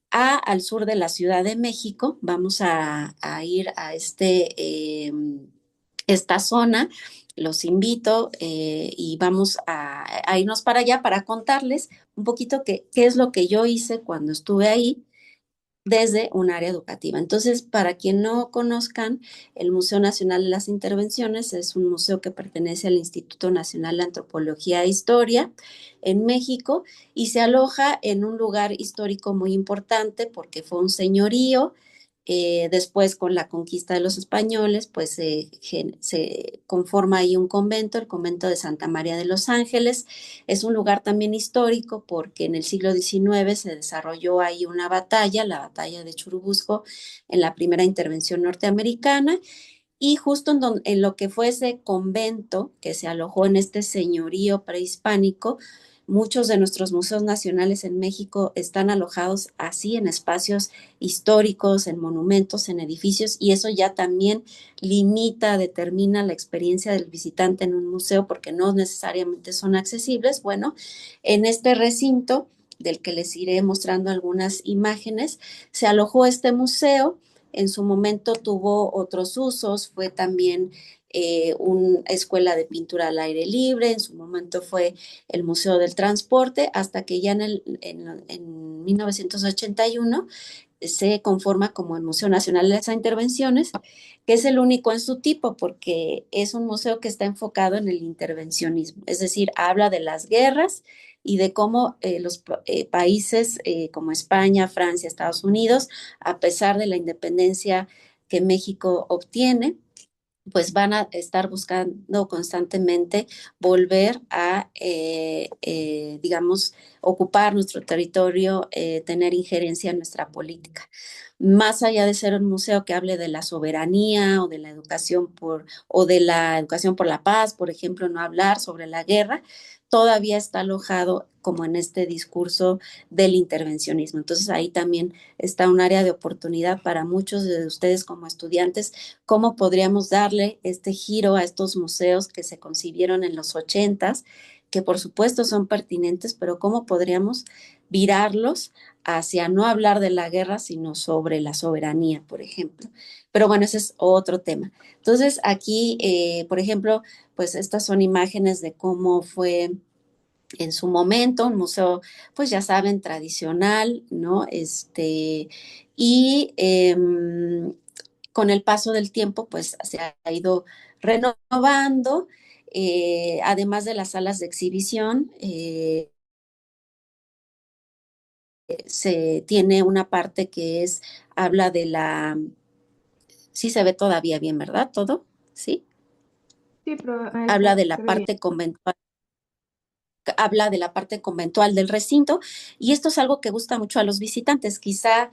al sur de la Ciudad de México. Vamos a ir a esta zona. Los invito, y vamos a irnos para allá para contarles un poquito qué es lo que yo hice cuando estuve ahí desde un área educativa. Entonces, para quien no conozcan, el Museo Nacional de las Intervenciones es un museo que pertenece al Instituto Nacional de Antropología e Historia en México, y se aloja en un lugar histórico muy importante porque fue un señorío. Después, con la conquista de los españoles, pues se conforma ahí un convento, el convento de Santa María de los Ángeles. Es un lugar también histórico porque en el siglo XIX se desarrolló ahí una batalla, la batalla de Churubusco, en la primera intervención norteamericana. Y justo en lo que fue ese convento que se alojó en este señorío prehispánico, muchos de nuestros museos nacionales en México están alojados así en espacios históricos, en monumentos, en edificios, y eso ya también limita, determina la experiencia del visitante en un museo porque no necesariamente son accesibles. Bueno, en este recinto, del que les iré mostrando algunas imágenes, se alojó este museo. En su momento tuvo otros usos, fue también una escuela de pintura al aire libre, en su momento fue el Museo del Transporte, hasta que ya en 1981 se conforma como el Museo Nacional de las Intervenciones, que es el único en su tipo porque es un museo que está enfocado en el intervencionismo, es decir, habla de las guerras y de cómo los países como España, Francia, Estados Unidos, a pesar de la independencia que México obtiene, pues van a estar buscando constantemente volver a, digamos, ocupar nuestro territorio, tener injerencia en nuestra política. Más allá de ser un museo que hable de la soberanía o de la educación por la paz, por ejemplo, no hablar sobre la guerra, todavía está alojado como en este discurso del intervencionismo. Entonces ahí también está un área de oportunidad para muchos de ustedes como estudiantes, cómo podríamos darle este giro a estos museos que se concibieron en los 80s, que por supuesto son pertinentes, pero cómo podríamos virarlos hacia no hablar de la guerra, sino sobre la soberanía, por ejemplo. Pero bueno, ese es otro tema. Entonces, aquí, por ejemplo, pues estas son imágenes de cómo fue en su momento, un museo, pues ya saben, tradicional, ¿no? Y con el paso del tiempo, pues se ha ido renovando, además de las salas de exhibición, se tiene una parte que habla de sí se ve todavía bien, ¿verdad? Todo, ¿sí? Sí, pero ahí Habla de se la ve bien. parte conventual. Habla de la parte conventual del recinto y esto es algo que gusta mucho a los visitantes. Quizá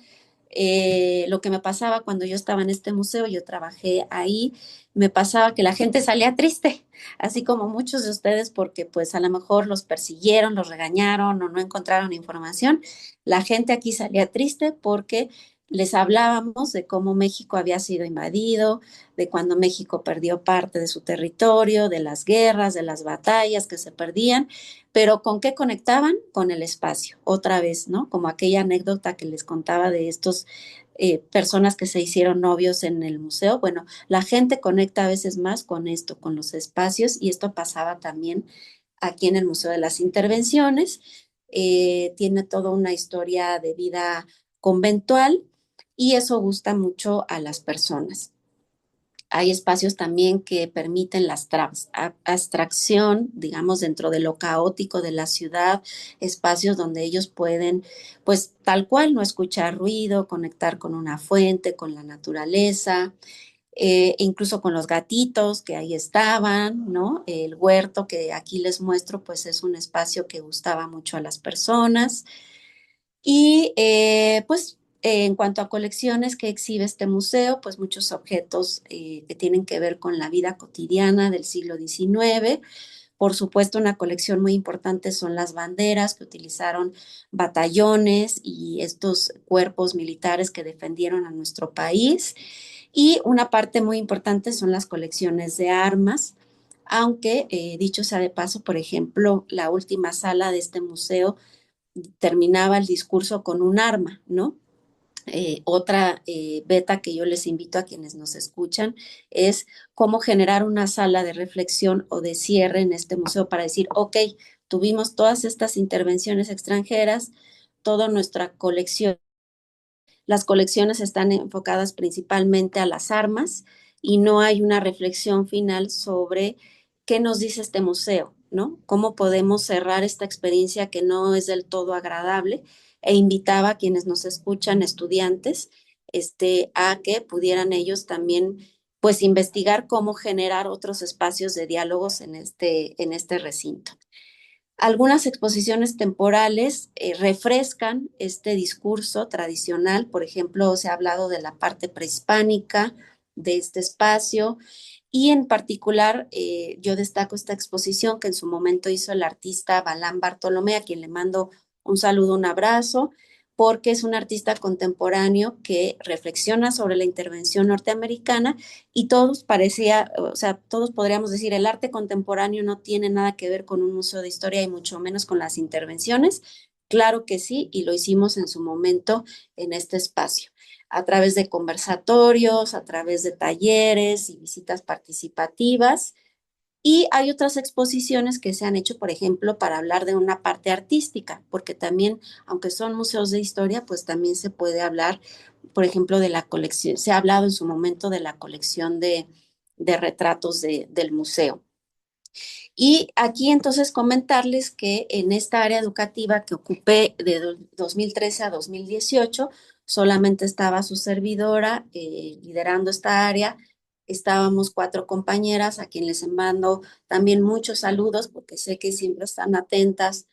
lo que me pasaba cuando yo estaba en este museo, yo trabajé ahí, me pasaba que la gente salía triste, así como muchos de ustedes, porque pues a lo mejor los persiguieron, los regañaron o no encontraron información. La gente aquí salía triste porque les hablábamos de cómo México había sido invadido, de cuando México perdió parte de su territorio, de las guerras, de las batallas que se perdían, pero ¿con qué conectaban? Con el espacio, otra vez, ¿no? Como aquella anécdota que les contaba de estos personas que se hicieron novios en el museo. Bueno, la gente conecta a veces más con esto, con los espacios, y esto pasaba también aquí en el Museo de las Intervenciones. Tiene toda una historia de vida conventual y eso gusta mucho a las personas. Hay espacios también que permiten la abstracción, digamos, dentro de lo caótico de la ciudad, espacios donde ellos pueden, pues tal cual, no escuchar ruido, conectar con una fuente, con la naturaleza, incluso con los gatitos que ahí estaban, ¿no? El huerto que aquí les muestro, pues es un espacio que gustaba mucho a las personas. Y pues en cuanto a colecciones que exhibe este museo, pues muchos objetos que tienen que ver con la vida cotidiana del siglo XIX. Por supuesto, una colección muy importante son las banderas que utilizaron batallones y estos cuerpos militares que defendieron a nuestro país. Y una parte muy importante son las colecciones de armas, aunque dicho sea de paso, por ejemplo, la última sala de este museo terminaba el discurso con un arma, ¿no? Otra beta que yo les invito a quienes nos escuchan es cómo generar una sala de reflexión o de cierre en este museo para decir, ok, tuvimos todas estas intervenciones extranjeras, toda nuestra colección. Las colecciones están enfocadas principalmente a las armas y no hay una reflexión final sobre qué nos dice este museo, ¿no? Cómo podemos cerrar esta experiencia que no es del todo agradable e invitaba a quienes nos escuchan, estudiantes, a que pudieran ellos también, pues, investigar cómo generar otros espacios de diálogos en este recinto. Algunas exposiciones temporales refrescan este discurso tradicional, por ejemplo, se ha hablado de la parte prehispánica de este espacio y en particular yo destaco esta exposición que en su momento hizo el artista Balán Bartolomé, a quien le mando un saludo, un abrazo, porque es un artista contemporáneo que reflexiona sobre la intervención norteamericana y todos parecía, o sea, todos podríamos decir, el arte contemporáneo no tiene nada que ver con un museo de historia y mucho menos con las intervenciones. Claro que sí, y lo hicimos en su momento en este espacio, a través de conversatorios, a través de talleres y visitas participativas. Y hay otras exposiciones que se han hecho, por ejemplo, para hablar de una parte artística, porque también, aunque son museos de historia, pues también se puede hablar, por ejemplo, de la colección. Se ha hablado en su momento de la colección de retratos del museo. Y aquí entonces comentarles que en esta área educativa que ocupé de 2013 a 2018, solamente estaba su servidora liderando esta área. Estábamos 4 compañeras a quienes les mando también muchos saludos porque sé que siempre están atentas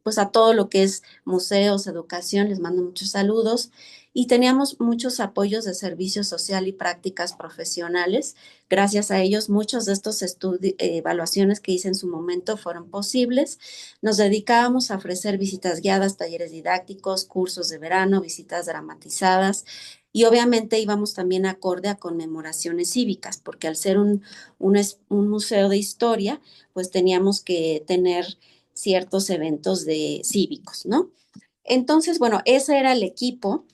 pues a todo lo que es museos, educación, les mando muchos saludos. Y teníamos muchos apoyos de servicio social y prácticas profesionales. Gracias a ellos, muchos de estos evaluaciones que hice en su momento fueron posibles. Nos dedicábamos a ofrecer visitas guiadas, talleres didácticos, cursos de verano, visitas dramatizadas y obviamente íbamos también acorde a conmemoraciones cívicas, porque al ser un museo de historia, pues teníamos que tener ciertos eventos cívicos, ¿no? Entonces, bueno, ese era el equipo.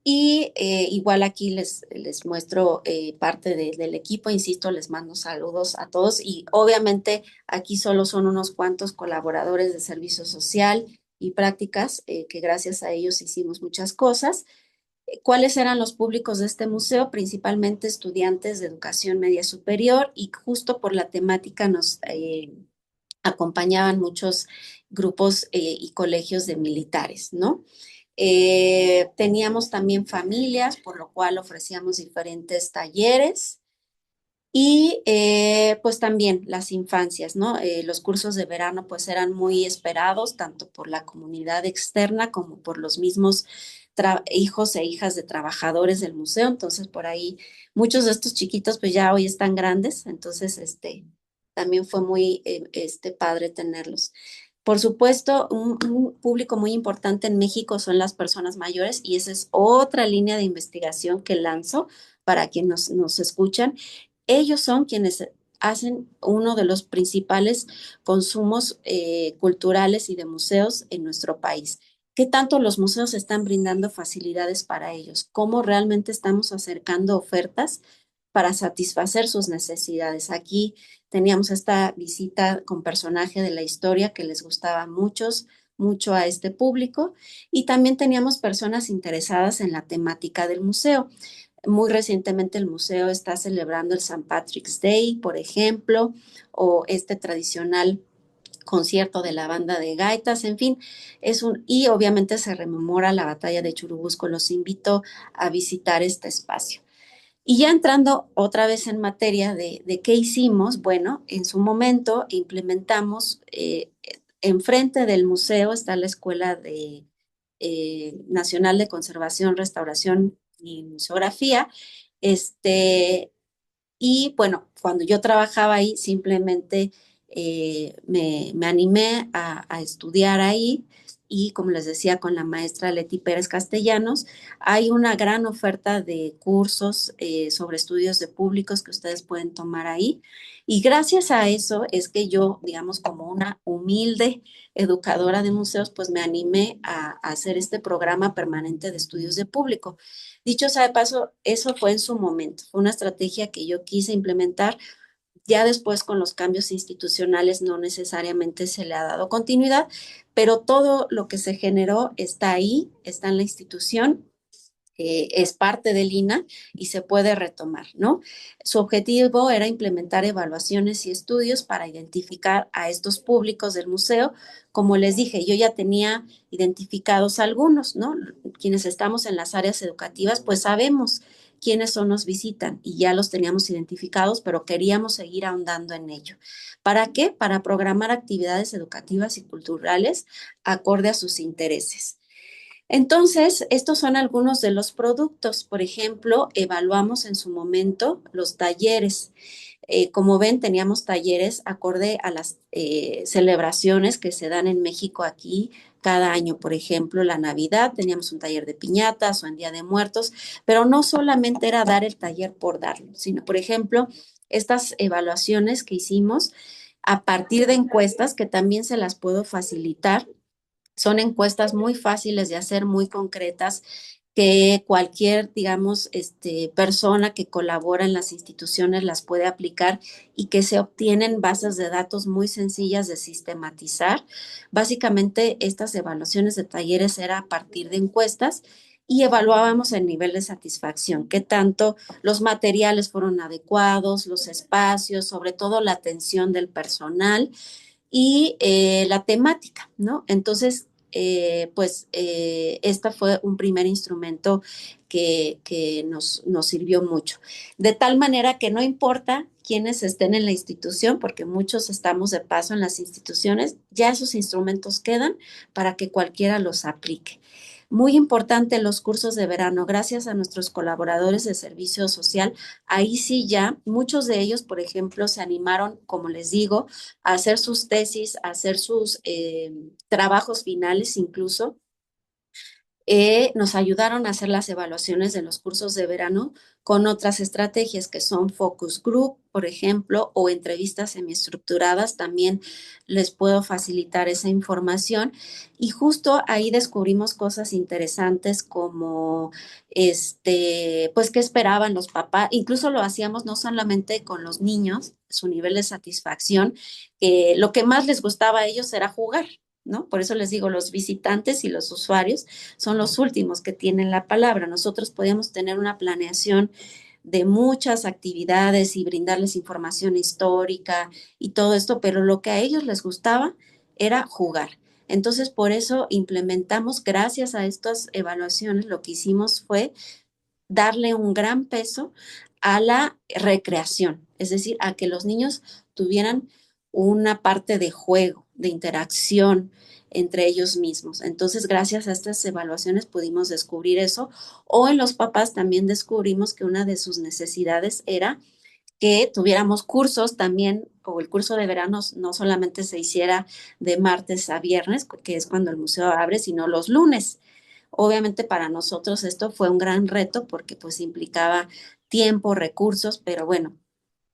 Y igual aquí les muestro parte del equipo, insisto, les mando saludos a todos y obviamente aquí solo son unos cuantos colaboradores de servicio social y prácticas que gracias a ellos hicimos muchas cosas. ¿Cuáles eran los públicos de este museo? Principalmente estudiantes de educación media superior y justo por la temática nos acompañaban muchos grupos y colegios de militares, ¿no? Teníamos también familias, por lo cual ofrecíamos diferentes talleres y pues también las infancias, ¿no? Los cursos de verano pues eran muy esperados tanto por la comunidad externa como por los mismos hijos e hijas de trabajadores del museo. Entonces por ahí muchos de estos chiquitos pues ya hoy están grandes, entonces también fue muy padre tenerlos. Por supuesto, un público muy importante en México son las personas mayores y esa es otra línea de investigación que lanzo para quienes nos escuchan. Ellos son quienes hacen uno de los principales consumos culturales y de museos en nuestro país. ¿Qué tanto los museos están brindando facilidades para ellos? ¿Cómo realmente estamos acercando ofertas para satisfacer sus necesidades? Aquí teníamos esta visita con personaje de la historia que les gustaba mucho a este público y también teníamos personas interesadas en la temática del museo. Muy recientemente el museo está celebrando el St. Patrick's Day, por ejemplo, o este tradicional concierto de la banda de gaitas, en fin, y obviamente se rememora la batalla de Churubusco. Los invito a visitar este espacio. Y ya entrando otra vez en materia de qué hicimos, bueno, en su momento implementamos, enfrente del museo está la Escuela Nacional de Conservación, Restauración y Museografía, y bueno, cuando yo trabajaba ahí, simplemente me animé a estudiar ahí y como les decía, con la maestra Leti Pérez Castellanos, hay una gran oferta de cursos sobre estudios de públicos que ustedes pueden tomar ahí. Y gracias a eso es que yo, digamos, como una humilde educadora de museos, pues me animé a hacer este programa permanente de estudios de público. Dicho sea de paso, eso fue en su momento, fue una estrategia que yo quise implementar. Ya después con los cambios institucionales no necesariamente se le ha dado continuidad, pero todo lo que se generó está ahí, está en la institución, es parte del INA y se puede retomar, ¿no? Su objetivo era implementar evaluaciones y estudios para identificar a estos públicos del museo. Como les dije, yo ya tenía identificados algunos, ¿no? Quienes estamos en las áreas educativas, pues sabemos quiénes son nos visitan y ya los teníamos identificados, pero queríamos seguir ahondando en ello. ¿Para qué? Para programar actividades educativas y culturales acorde a sus intereses. Entonces, estos son algunos de los productos. Por ejemplo, evaluamos en su momento los talleres. Como ven, teníamos talleres acorde a las celebraciones que se dan en México aquí cada año. Por ejemplo, la Navidad, teníamos un taller de piñatas o en Día de Muertos, pero no solamente era dar el taller por darlo, sino, por ejemplo, estas evaluaciones que hicimos a partir de encuestas que también se las puedo facilitar. Son encuestas muy fáciles de hacer, muy concretas, que cualquier, digamos, persona que colabora en las instituciones las puede aplicar y que se obtienen bases de datos muy sencillas de sistematizar. Básicamente, estas evaluaciones de talleres era a partir de encuestas y evaluábamos el nivel de satisfacción, qué tanto los materiales fueron adecuados, los espacios, sobre todo la atención del personal y la temática, ¿no? Entonces, esta fue un primer instrumento que nos sirvió mucho. De tal manera que no importa quiénes estén en la institución, porque muchos estamos de paso en las instituciones, ya esos instrumentos quedan para que cualquiera los aplique. Muy importante los cursos de verano, gracias a nuestros colaboradores de servicio social, ahí sí ya muchos de ellos, por ejemplo, se animaron, como les digo, a hacer sus tesis, a hacer sus trabajos finales incluso. Nos ayudaron a hacer las evaluaciones de los cursos de verano con otras estrategias que son focus group, por ejemplo, o entrevistas semiestructuradas. También les puedo facilitar esa información. Y justo ahí descubrimos cosas interesantes como, pues, qué esperaban los papás. Incluso lo hacíamos no solamente con los niños, su nivel de satisfacción, lo que más les gustaba a ellos era jugar. ¿No? Por eso les digo, los visitantes y los usuarios son los últimos que tienen la palabra. Nosotros podíamos tener una planeación de muchas actividades y brindarles información histórica y todo esto, pero lo que a ellos les gustaba era jugar. Entonces, por eso implementamos, gracias a estas evaluaciones, lo que hicimos fue darle un gran peso a la recreación, es decir, a que los niños tuvieran una parte de juego, de interacción entre ellos mismos. Entonces, gracias a estas evaluaciones pudimos descubrir eso, o en los papás también descubrimos que una de sus necesidades era que tuviéramos cursos también, o el curso de verano no solamente se hiciera de martes a viernes, que es cuando el museo abre, sino los lunes. Obviamente para nosotros esto fue un gran reto porque pues implicaba tiempo, recursos, pero bueno,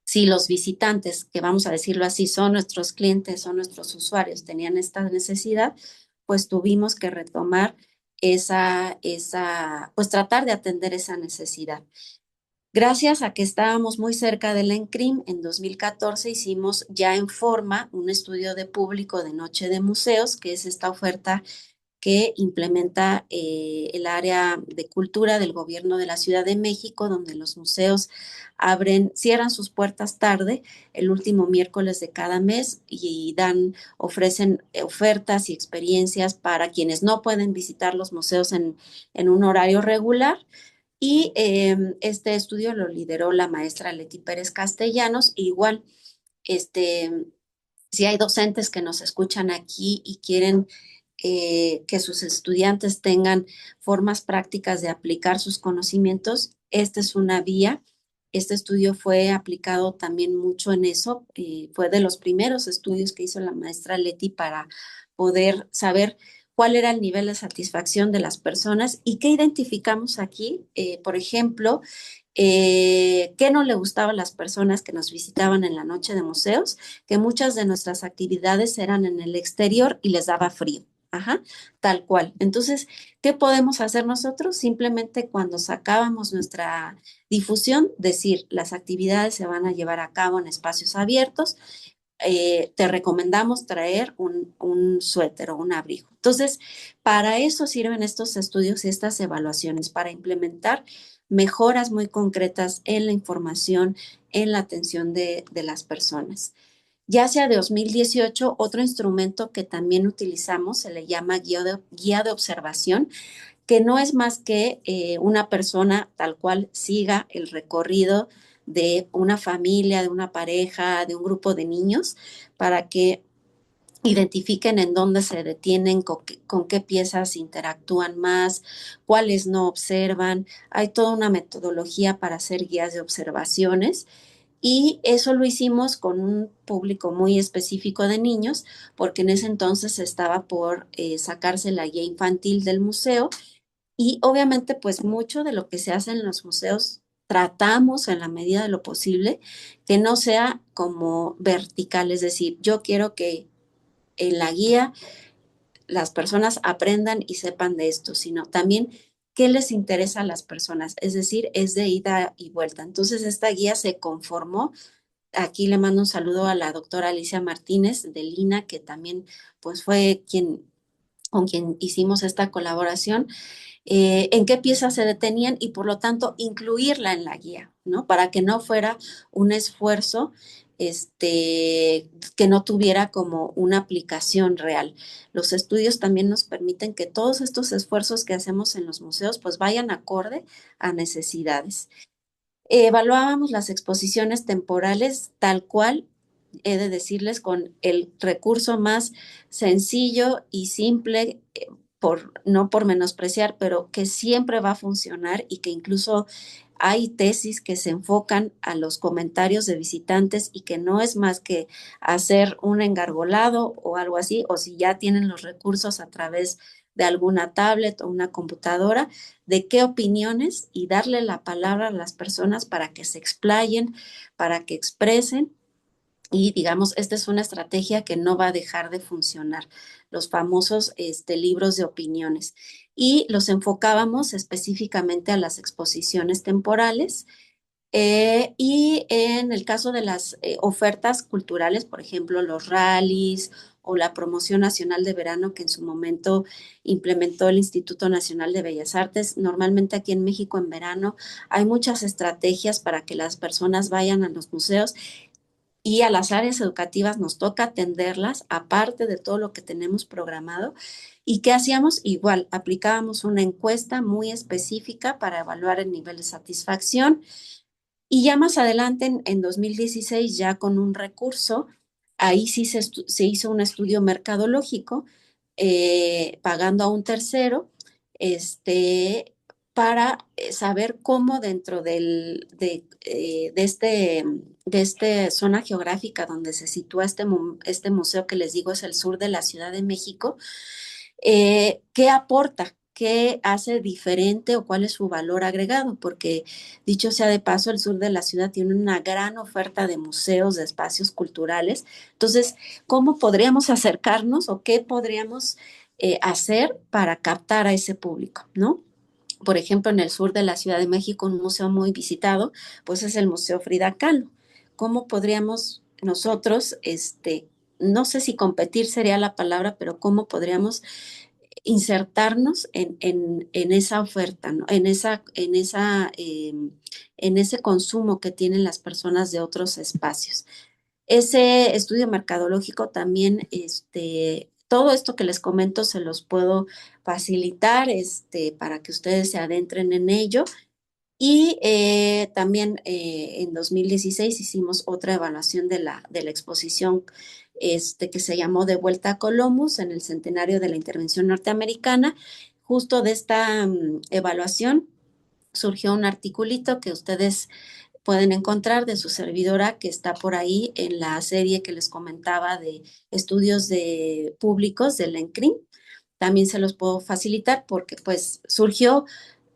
si los visitantes, que vamos a decirlo así, son nuestros clientes, son nuestros usuarios, tenían esta necesidad, pues tuvimos que retomar pues tratar de atender esa necesidad. Gracias a que estábamos muy cerca del ENCRIM, en 2014 hicimos ya en forma un estudio de público de Noche de Museos, que es esta oferta que implementa el área de cultura del gobierno de la Ciudad de México, donde los museos cierran sus puertas tarde, el último miércoles de cada mes, y ofrecen ofertas y experiencias para quienes no pueden visitar los museos en un horario regular. Y este estudio lo lideró la maestra Leti Pérez Castellanos. Igual, si hay docentes que nos escuchan aquí y quieren que sus estudiantes tengan formas prácticas de aplicar sus conocimientos, esta es una vía. Este estudio fue aplicado también mucho en eso. Fue de los primeros estudios que hizo la maestra Leti para poder saber cuál era el nivel de satisfacción de las personas y qué identificamos aquí. Por ejemplo, qué no le gustaba a las personas que nos visitaban en la noche de museos, que muchas de nuestras actividades eran en el exterior y les daba frío. Ajá, tal cual. Entonces, ¿qué podemos hacer nosotros? Simplemente cuando sacábamos nuestra difusión, decir, las actividades se van a llevar a cabo en espacios abiertos, te recomendamos traer un suéter o un abrigo. Entonces, para eso sirven estos estudios y estas evaluaciones, para implementar mejoras muy concretas en la información, en la atención de las personas. Ya sea de 2018, otro instrumento que también utilizamos se le llama guía de observación, que no es más que una persona tal cual siga el recorrido de una familia, de una pareja, de un grupo de niños, para que identifiquen en dónde se detienen, con qué piezas interactúan más, cuáles no observan. Hay toda una metodología para hacer guías de observaciones. Y eso lo hicimos con un público muy específico de niños, porque en ese entonces estaba por sacarse la guía infantil del museo. Y obviamente, pues mucho de lo que se hace en los museos tratamos en la medida de lo posible que no sea como vertical, es decir, yo quiero que en la guía las personas aprendan y sepan de esto, sino también qué les interesa a las personas, es decir, es de ida y vuelta. Entonces, esta guía se conformó. Aquí le mando un saludo a la doctora Alicia Martínez de Lina, que también pues fue con quien hicimos esta colaboración, en qué piezas se detenían y por lo tanto incluirla en la guía, ¿no? Para que no fuera un esfuerzo que no tuviera como una aplicación real. Los estudios también nos permiten que todos estos esfuerzos que hacemos en los museos pues vayan acorde a necesidades. Evaluábamos las exposiciones temporales tal cual, he de decirles, con el recurso más sencillo y simple, no por menospreciar, pero que siempre va a funcionar y que incluso hay tesis que se enfocan a los comentarios de visitantes y que no es más que hacer un engargolado o algo así, o si ya tienen los recursos a través de alguna tablet o una computadora, de qué opiniones y darle la palabra a las personas para que se explayen, para que expresen. Y digamos, esta es una estrategia que no va a dejar de funcionar, los famosos libros de opiniones. Y los enfocábamos específicamente a las exposiciones temporales. Y en el caso de las ofertas culturales, por ejemplo, los rallies o la Promoción Nacional de Verano que en su momento implementó el Instituto Nacional de Bellas Artes, normalmente aquí en México en verano hay muchas estrategias para que las personas vayan a los museos y a las áreas educativas nos toca atenderlas, aparte de todo lo que tenemos programado. ¿Y qué hacíamos? Igual, aplicábamos una encuesta muy específica para evaluar el nivel de satisfacción y ya más adelante, en 2016, ya con un recurso, ahí sí se hizo un estudio mercadológico, pagando a un tercero, este, para saber cómo dentro de esta zona geográfica donde se sitúa este museo que les digo es el sur de la Ciudad de México, qué aporta, qué hace diferente o cuál es su valor agregado, porque dicho sea de paso, el sur de la ciudad tiene una gran oferta de museos, de espacios culturales. Entonces, ¿cómo podríamos acercarnos o qué podríamos hacer para captar a ese público, ¿no? Por ejemplo, en el sur de la Ciudad de México, un museo muy visitado, pues es el Museo Frida Kahlo. ¿Cómo podríamos nosotros, no sé si competir sería la palabra, pero cómo podríamos insertarnos en esa oferta, ¿no? En ese consumo que tienen las personas de otros espacios? Ese estudio mercadológico también, todo esto que les comento se los puedo facilitar, para que ustedes se adentren en ello. Y también en 2016 hicimos otra evaluación de la exposición que se llamó De vuelta a Columbus en el centenario de la intervención norteamericana. Justo de esta evaluación surgió un articulito que ustedes pueden encontrar de su servidora que está por ahí en la serie que les comentaba de estudios de públicos del ENCRIM. También se los puedo facilitar porque pues surgió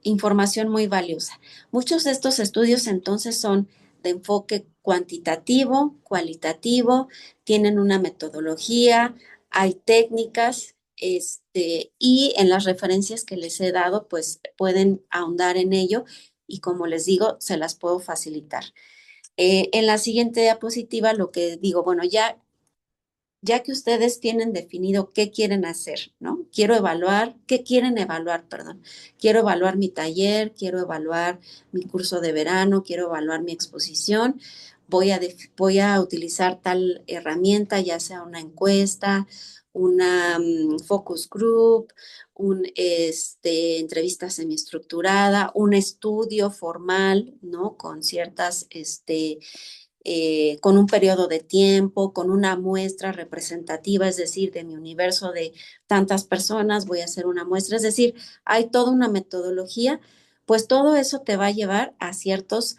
información muy valiosa. Muchos de estos estudios entonces son de enfoque cuantitativo, cualitativo, tienen una metodología, hay técnicas, y en las referencias que les he dado, pues pueden ahondar en ello y como les digo, se las puedo facilitar. En la siguiente diapositiva, lo que digo, bueno, ya que ustedes tienen definido qué quieren hacer, ¿no? Quiero evaluar, ¿qué quieren evaluar? Perdón. Quiero evaluar mi taller, quiero evaluar mi curso de verano, quiero evaluar mi exposición. Voy a utilizar tal herramienta, ya sea una encuesta, una focus group, entrevista semiestructurada, un estudio formal, ¿no? Con ciertas, con un periodo de tiempo, con una muestra representativa, es decir, de mi universo de tantas personas, voy a hacer una muestra, es decir, hay toda una metodología, pues todo eso te va a llevar a ciertos,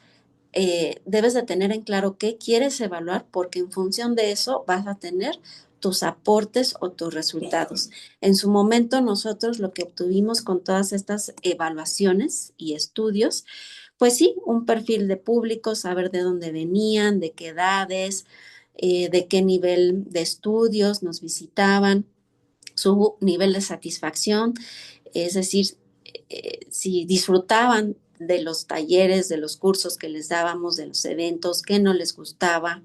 debes de tener en claro qué quieres evaluar, porque en función de eso vas a tener tus aportes o tus resultados. En su momento nosotros lo que obtuvimos con todas estas evaluaciones y estudios, pues sí, un perfil de público, saber de dónde venían, de qué edades, de qué nivel de estudios nos visitaban, su nivel de satisfacción, es decir, si disfrutaban de los talleres, de los cursos que les dábamos, de los eventos, qué no les gustaba,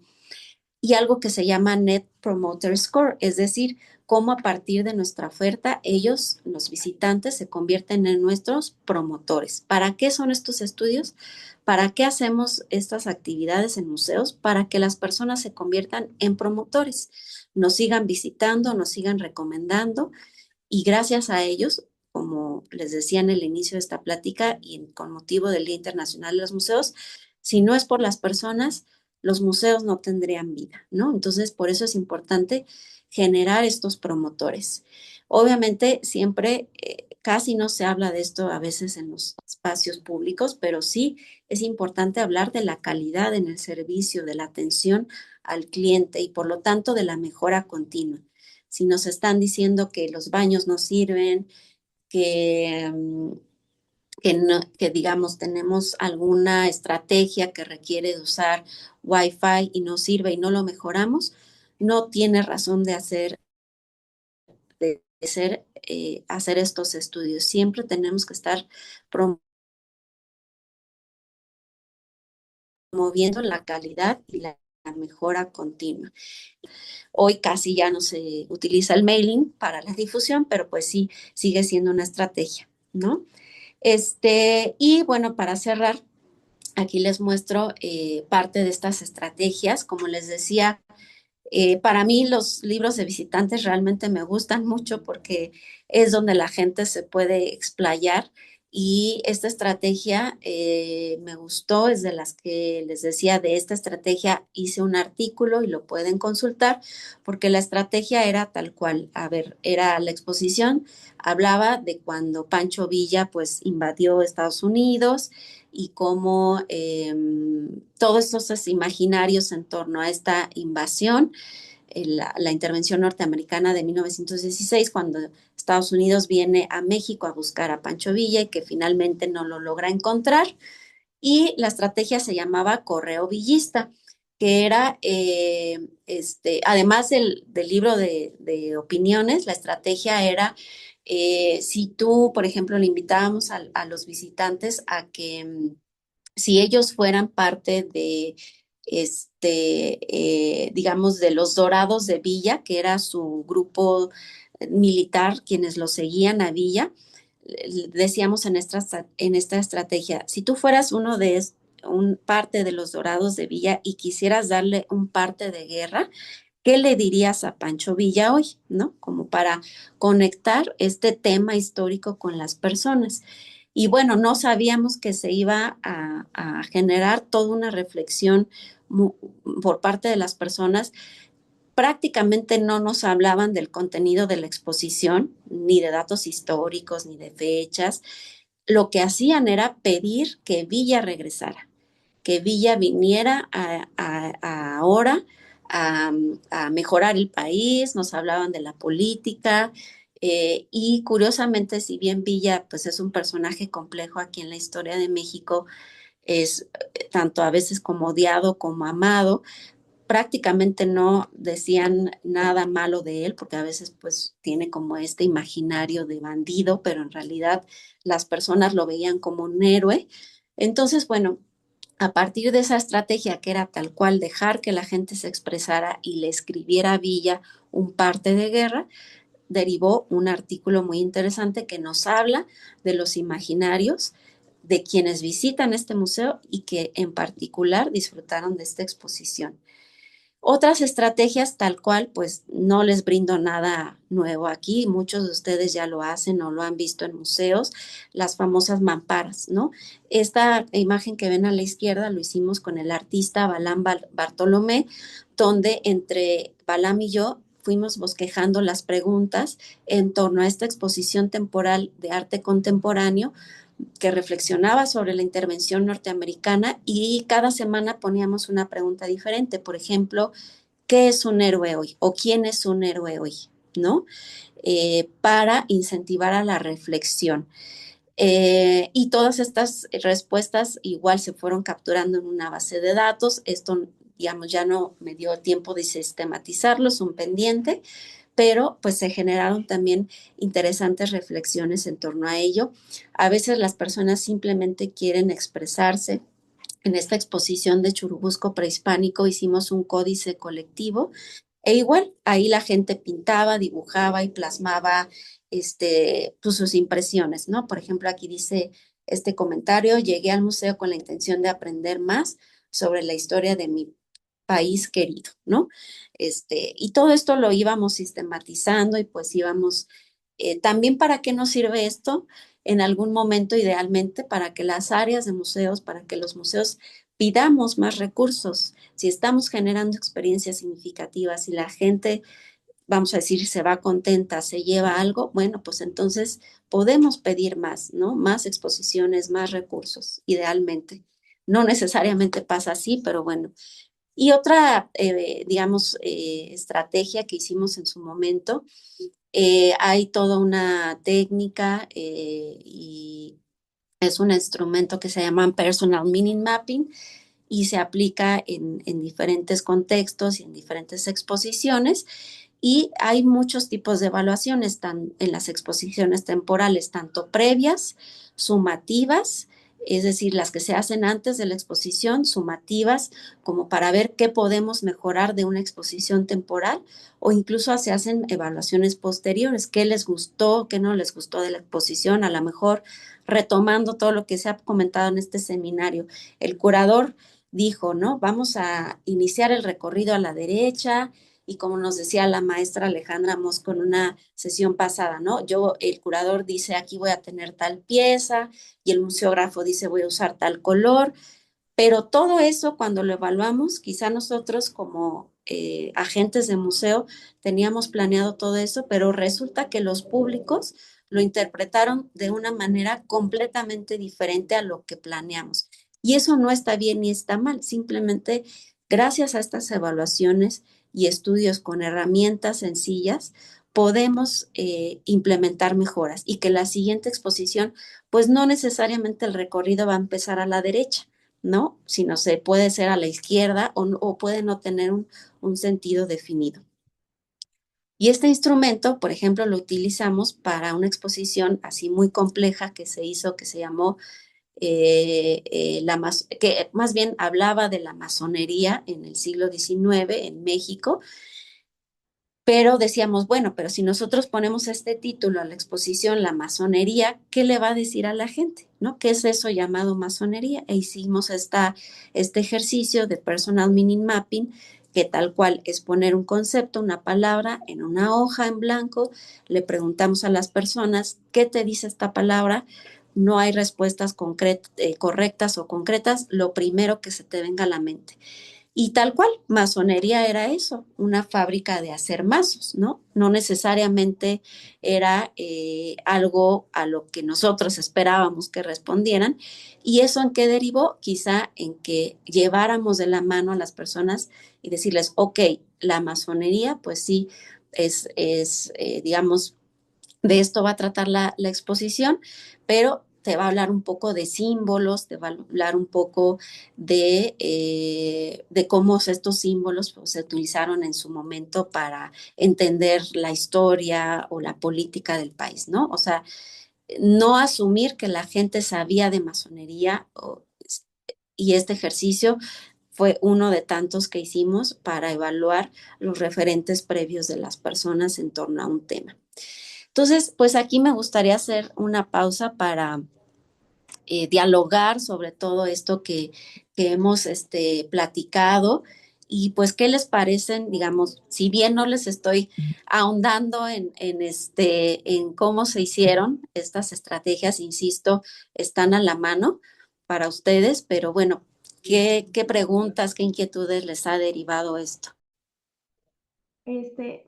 y algo que se llama Net Promoter Score, es decir, cómo a partir de nuestra oferta ellos, los visitantes, se convierten en nuestros promotores. ¿Para qué son estos estudios? ¿Para qué hacemos estas actividades en museos? Para que las personas se conviertan en promotores, nos sigan visitando, nos sigan recomendando, y gracias a ellos, como les decía en el inicio de esta plática y con motivo del Día Internacional de los Museos, si no es por las personas, los museos no tendrían vida, ¿no? Entonces, por eso es importante generar estos promotores. Obviamente, siempre, casi no se habla de esto a veces en los espacios públicos, pero sí es importante hablar de la calidad en el servicio, de la atención al cliente y por lo tanto de la mejora continua. Si nos están diciendo que los baños no sirven, que, que digamos tenemos alguna estrategia que requiere de usar Wi-Fi y no sirve y no lo mejoramos, no tiene razón de hacer estos estudios. Siempre tenemos que estar promoviendo la calidad y la mejora continua. Hoy casi ya no se utiliza el mailing para la difusión, pero pues sí, sigue siendo una estrategia, ¿no? Y bueno, para cerrar, aquí les muestro parte de estas estrategias. Como les decía, para mí los libros de visitantes realmente me gustan mucho porque es donde la gente se puede explayar, y esta estrategia me gustó, es de las que les decía. De esta estrategia hice un artículo y lo pueden consultar, porque la estrategia era tal cual. A ver, era la exposición, hablaba de cuando Pancho Villa pues invadió Estados Unidos y cómo todos estos imaginarios en torno a esta invasión, la intervención norteamericana de 1916, cuando Estados Unidos viene a México a buscar a Pancho Villa y que finalmente no lo logra encontrar. Y la estrategia se llamaba Correo Villista, que era, además del libro de opiniones, la estrategia era, si tú, por ejemplo, le invitábamos a los visitantes a que si ellos fueran parte de, digamos, de los Dorados de Villa, que era su grupo militar, quienes lo seguían a Villa, decíamos en esta estrategia, si tú fueras un parte de los Dorados de Villa y quisieras darle un parte de guerra, ¿qué le dirías a Pancho Villa hoy? ¿No? Como para conectar este tema histórico con las personas. Y bueno, no sabíamos que se iba a generar toda una reflexión por parte de las personas. Prácticamente no nos hablaban del contenido de la exposición, ni de datos históricos, ni de fechas. Lo que hacían era pedir que Villa regresara, que Villa viniera ahora a mejorar el país. Nos hablaban de la política, y curiosamente, si bien Villa pues es un personaje complejo aquí en la historia de México, es tanto a veces como odiado como amado, prácticamente no decían nada malo de él, porque a veces pues tiene como este imaginario de bandido, pero en realidad las personas lo veían como un héroe. Entonces, bueno, a partir de esa estrategia, que era tal cual dejar que la gente se expresara y le escribiera a Villa un parte de guerra, derivó un artículo muy interesante que nos habla de los imaginarios de quienes visitan este museo y que en particular disfrutaron de esta exposición. Otras estrategias tal cual, pues no les brindo nada nuevo aquí, muchos de ustedes ya lo hacen o lo han visto en museos, las famosas mamparas, ¿no? Esta imagen que ven a la izquierda lo hicimos con el artista Balam Bartolomé, donde entre Balam y yo fuimos bosquejando las preguntas en torno a esta exposición temporal de arte contemporáneo que reflexionaba sobre la intervención norteamericana, y cada semana poníamos una pregunta diferente. Por ejemplo, ¿qué es un héroe hoy? ¿O quién es un héroe hoy? ¿No? Para incentivar a la reflexión. Y todas estas respuestas igual se fueron capturando en una base de datos. Esto, digamos, ya no me dio tiempo de sistematizarlo, es un pendiente, pero pues se generaron también interesantes reflexiones en torno a ello. A veces las personas simplemente quieren expresarse. En esta exposición de Churubusco prehispánico hicimos un códice colectivo e igual ahí la gente pintaba, dibujaba y plasmaba pues, sus impresiones, ¿no? Por ejemplo, aquí dice este comentario: llegué al museo con la intención de aprender más sobre la historia de mi país querido, ¿no? Y todo esto lo íbamos sistematizando y pues íbamos, también para qué nos sirve esto en algún momento, idealmente, para que las áreas de museos, para que los museos pidamos más recursos. Si estamos generando experiencias significativas y la gente, vamos a decir, se va contenta, se lleva algo, bueno, pues entonces podemos pedir más, ¿no? Más exposiciones, más recursos, idealmente. No necesariamente pasa así, pero bueno. Y otra, digamos, estrategia que hicimos en su momento, hay toda una técnica y es un instrumento que se llama Personal Meaning Mapping y se aplica en diferentes contextos y en diferentes exposiciones. Y hay muchos tipos de evaluaciones en las exposiciones temporales, tanto previas, sumativas, es decir, las que se hacen antes de la exposición, sumativas, como para ver qué podemos mejorar de una exposición temporal, o incluso se hacen evaluaciones posteriores, qué les gustó, qué no les gustó de la exposición, a lo mejor retomando todo lo que se ha comentado en este seminario. El curador dijo, ¿no? Vamos a iniciar el recorrido a la derecha, y como nos decía la maestra Alejandra Mosco en una sesión pasada, ¿no? El curador dice, aquí voy a tener tal pieza, y el museógrafo dice, voy a usar tal color, pero todo eso cuando lo evaluamos, quizá nosotros como agentes de museo teníamos planeado todo eso, pero resulta que los públicos lo interpretaron de una manera completamente diferente a lo que planeamos. Y eso no está bien ni está mal, simplemente gracias a estas evaluaciones y estudios con herramientas sencillas, podemos implementar mejoras y que la siguiente exposición, pues no necesariamente el recorrido va a empezar a la derecha, ¿no? Sino se puede ser a la izquierda o puede no tener un sentido definido. Y este instrumento, por ejemplo, lo utilizamos para una exposición así muy compleja que se hizo, que se llamó, que más bien hablaba de la masonería en el siglo XIX en México, pero decíamos, bueno, pero si nosotros ponemos este título a la exposición, la masonería, ¿qué le va a decir a la gente? ¿No? ¿Qué es eso llamado masonería? E hicimos este ejercicio de personal meaning mapping, que tal cual es poner un concepto, una palabra en una hoja en blanco, le preguntamos a las personas, ¿qué te dice esta palabra? No hay respuestas correctas o concretas, lo primero que se te venga a la mente. Y tal cual, masonería era eso, una fábrica de hacer mazos, ¿no? No necesariamente era algo a lo que nosotros esperábamos que respondieran. ¿Y eso en qué derivó? Quizá en que lleváramos de la mano a las personas y decirles, ok, la masonería, pues sí, digamos, de esto va a tratar la exposición, pero te va a hablar un poco de símbolos, te va a hablar un poco de cómo estos símbolos pues, se utilizaron en su momento para entender la historia o la política del país, ¿no? O sea, no asumir que la gente sabía de masonería y este ejercicio fue uno de tantos que hicimos para evaluar los referentes previos de las personas en torno a un tema. Entonces, pues aquí me gustaría hacer una pausa para dialogar sobre todo esto que hemos platicado y pues qué les parecen, digamos, si bien no les estoy ahondando en cómo se hicieron estas estrategias, insisto, están a la mano para ustedes, pero bueno, ¿qué preguntas, qué inquietudes les ha derivado esto?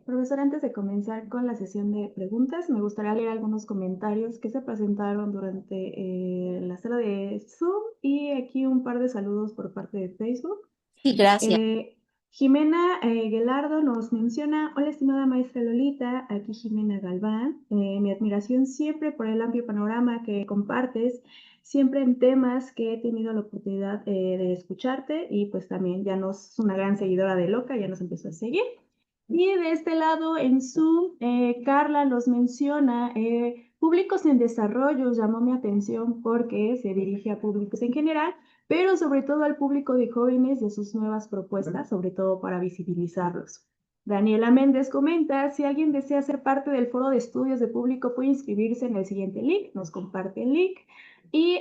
Profesor, antes de comenzar con la sesión de preguntas, me gustaría leer algunos comentarios que se presentaron durante la sala de Zoom y aquí un par de saludos por parte de Facebook. Sí, gracias. Jimena Guelardo nos menciona, hola estimada maestra Lolita, aquí Jimena Galván, mi admiración siempre por el amplio panorama que compartes, siempre en temas que he tenido la oportunidad de escucharte y pues también ya nos es una gran seguidora de Loca, ya nos empezó a seguir. Y de este lado, en Zoom, Carla los menciona, públicos en desarrollo, llamó mi atención porque se dirige a públicos en general, pero sobre todo al público de jóvenes de sus nuevas propuestas, sobre todo para visibilizarlos. Daniela Méndez comenta, si alguien desea ser parte del foro de estudios de público, puede inscribirse en el siguiente link, nos comparte el link. Y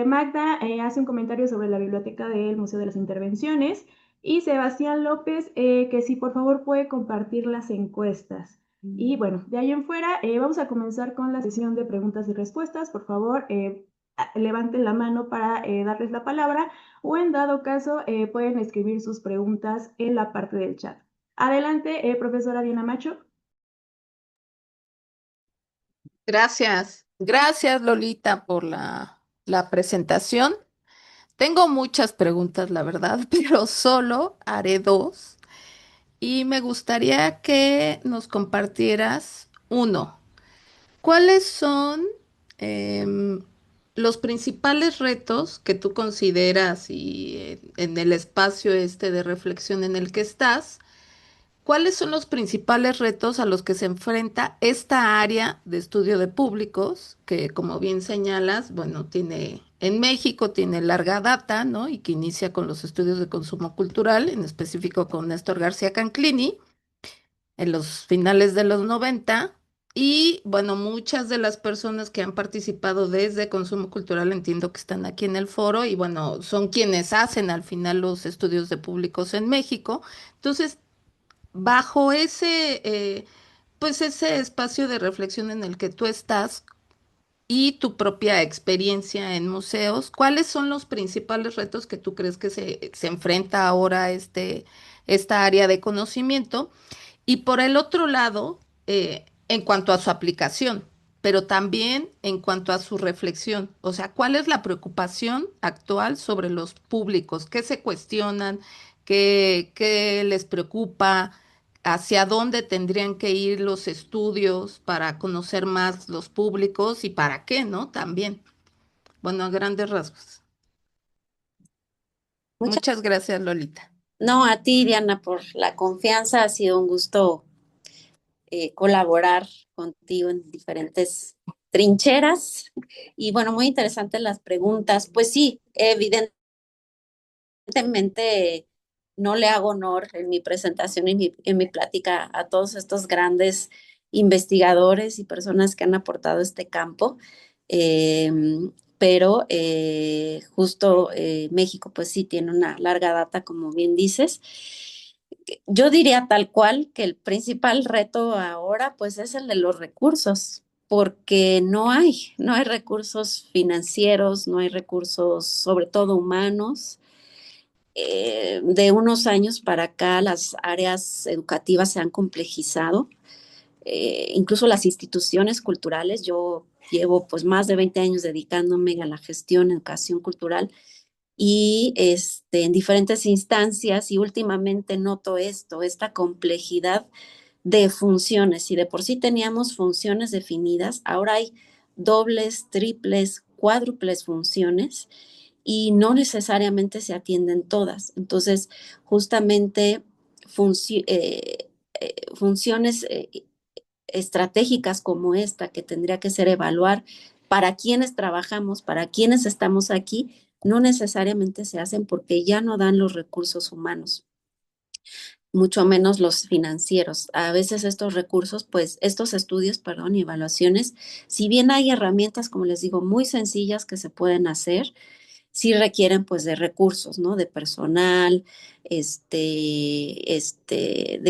Magda hace un comentario sobre la biblioteca del Museo de las Intervenciones. Y Sebastián López, que si por favor puede compartir las encuestas. Y bueno, de ahí en fuera, vamos a comenzar con la sesión de preguntas y respuestas. Por favor, levanten la mano para darles la palabra o en dado caso pueden escribir sus preguntas en la parte del chat. Adelante, profesora Diana Macho. Gracias. Gracias, Lolita, por la presentación. Tengo muchas preguntas, la verdad, pero solo haré dos. Y me gustaría que nos compartieras uno. ¿Cuáles son em, los principales retos que tú consideras y en el espacio este de reflexión en el que estás? ¿Cuáles son los principales retos a los que se enfrenta esta área de estudio de públicos, que como bien señalas, bueno, tiene en México tiene larga data, ¿no? Y que inicia con los estudios de consumo cultural, en específico con Néstor García Canclini, en los finales de los 90. Y bueno, muchas de las personas que han participado desde consumo cultural entiendo que están aquí en el foro y bueno, son quienes hacen al final los estudios de públicos en México. Entonces, bajo pues ese espacio de reflexión en el que tú estás y tu propia experiencia en museos, ¿cuáles son los principales retos que tú crees que se enfrenta ahora esta área de conocimiento? Y por el otro lado, en cuanto a su aplicación, pero también en cuanto a su reflexión, o sea, ¿cuál es la preocupación actual sobre los públicos? ¿Qué se cuestionan? ¿Qué les preocupa? ¿Hacia dónde tendrían que ir los estudios para conocer más los públicos y para qué, ¿no? También. Bueno, a grandes rasgos. Muchas, Muchas gracias, Lolita. no, a ti, Diana, por la confianza. Ha sido un gusto colaborar contigo en diferentes trincheras. Y bueno, muy interesantes las preguntas. Pues sí, evidentemente no le hago honor en mi presentación y en mi plática a todos estos grandes investigadores y personas que han aportado este campo. Eh, pero justo México, pues sí, tiene una larga data, como bien dices. Yo diría tal cual que el principal reto ahora, pues es el de los recursos, porque no hay recursos financieros, no hay recursos, sobre todo humanos. De unos años para acá, las áreas educativas se han complejizado, incluso las instituciones culturales. Yo llevo pues más de 20 años dedicándome a la gestión, educación cultural y en diferentes instancias y últimamente noto esta complejidad de funciones. Si de por sí teníamos funciones definidas, ahora hay dobles, triples, cuádruples funciones y no necesariamente se atienden todas. Entonces, justamente funciones estratégicas como esta, que tendría que ser evaluar para quienes trabajamos, para quienes estamos aquí, no necesariamente se hacen porque ya no dan los recursos humanos, mucho menos los financieros. A veces estos recursos, pues estos estudios, perdón, y evaluaciones, si bien hay herramientas, como les digo, muy sencillas que se pueden hacer, sí requieren pues de recursos, ¿no? De personal, de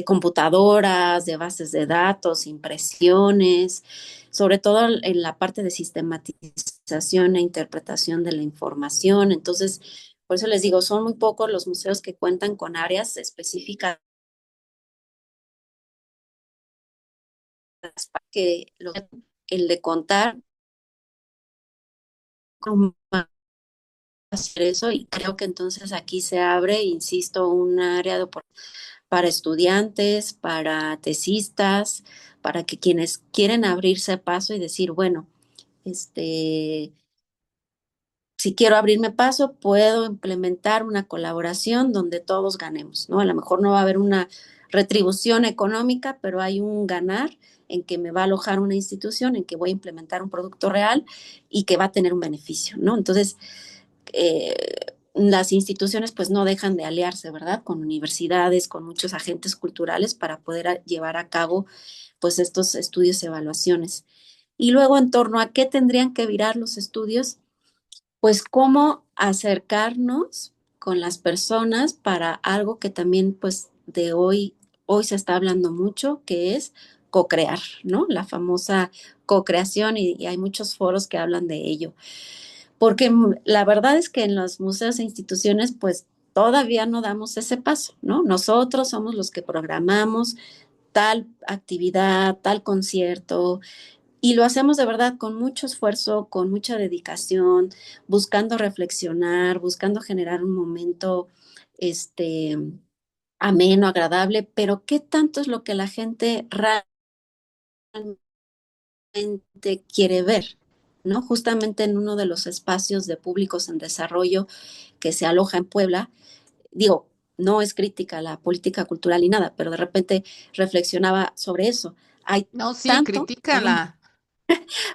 computadoras, de bases de datos, impresiones, sobre todo en la parte de sistematización e interpretación de la información. Entonces, por eso les digo, son muy pocos los museos que cuentan con áreas específicas para que el de contar cómo hacer eso, y creo que entonces aquí se abre, insisto, un área para estudiantes, para tesistas, para que quienes quieren abrirse paso y decir, bueno, este, si quiero abrirme paso, puedo implementar una colaboración donde todos ganemos, ¿no? A lo mejor no va a haber una retribución económica, pero hay un ganar en que me va a alojar una institución, en que voy a implementar un producto real y que va a tener un beneficio, ¿no? Entonces, eh, las instituciones pues no dejan de aliarse, ¿verdad? Con universidades, con muchos agentes culturales para poder llevar a cabo pues estos estudios y evaluaciones. Y luego en torno a qué tendrían que virar los estudios, pues cómo acercarnos con las personas para algo que también pues de hoy se está hablando mucho, que es co-crear, ¿no? La famosa co-creación y hay muchos foros que hablan de ello. Porque la verdad es que en los museos e instituciones pues todavía no damos ese paso, ¿no? Nosotros somos los que programamos tal actividad, tal concierto, y lo hacemos de verdad con mucho esfuerzo, con mucha dedicación, buscando reflexionar, buscando generar un momento este, ameno, agradable, pero ¿qué tanto es lo que la gente realmente quiere ver? ¿No? Justamente en uno de los espacios de públicos en desarrollo que se aloja en Puebla, digo, no es crítica a la política cultural ni nada, pero de repente reflexionaba sobre eso. Hay No, sí, tanto, hay un critícala.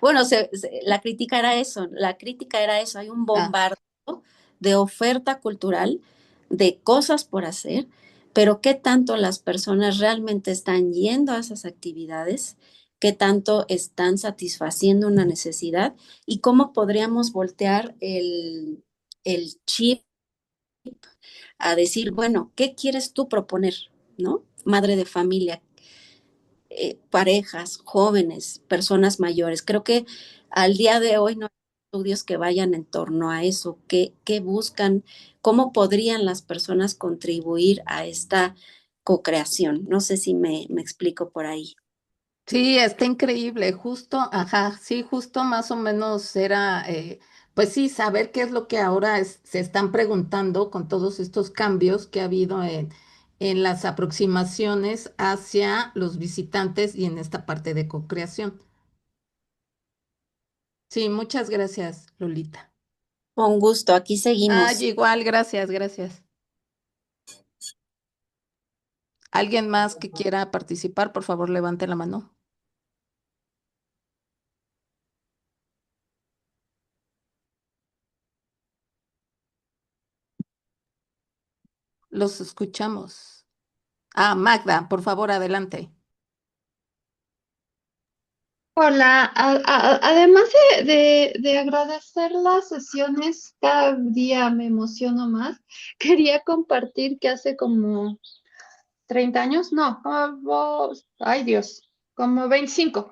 bueno, la crítica era eso, la crítica era eso, hay un Ah, bombardeo de oferta cultural, de cosas por hacer, pero qué tanto las personas realmente están yendo a esas actividades, qué tanto están satisfaciendo una necesidad y cómo podríamos voltear el chip a decir, bueno, ¿qué quieres tú proponer? ¿No? Madre de familia, parejas, jóvenes, personas mayores. Creo que al día de hoy no hay estudios que vayan en torno a eso, qué buscan, cómo podrían las personas contribuir a esta co-creación. No sé si me explico por ahí. sí, está increíble. Justo, ajá, sí, justo más o menos era, pues sí, saber qué es lo que ahora se están preguntando con todos estos cambios que ha habido en las aproximaciones hacia los visitantes y en esta parte de co-creación. Sí, muchas gracias, Lolita. Con gusto, aquí Ay, seguimos. igual, gracias, gracias. ¿Alguien más que quiera participar? Por favor, levante la mano. Los escuchamos. Ah, Magda, por favor, adelante. Hola, además de agradecer las sesiones, cada día me emociono más. Quería compartir que hace como 30 años, no, ay Dios, como 25,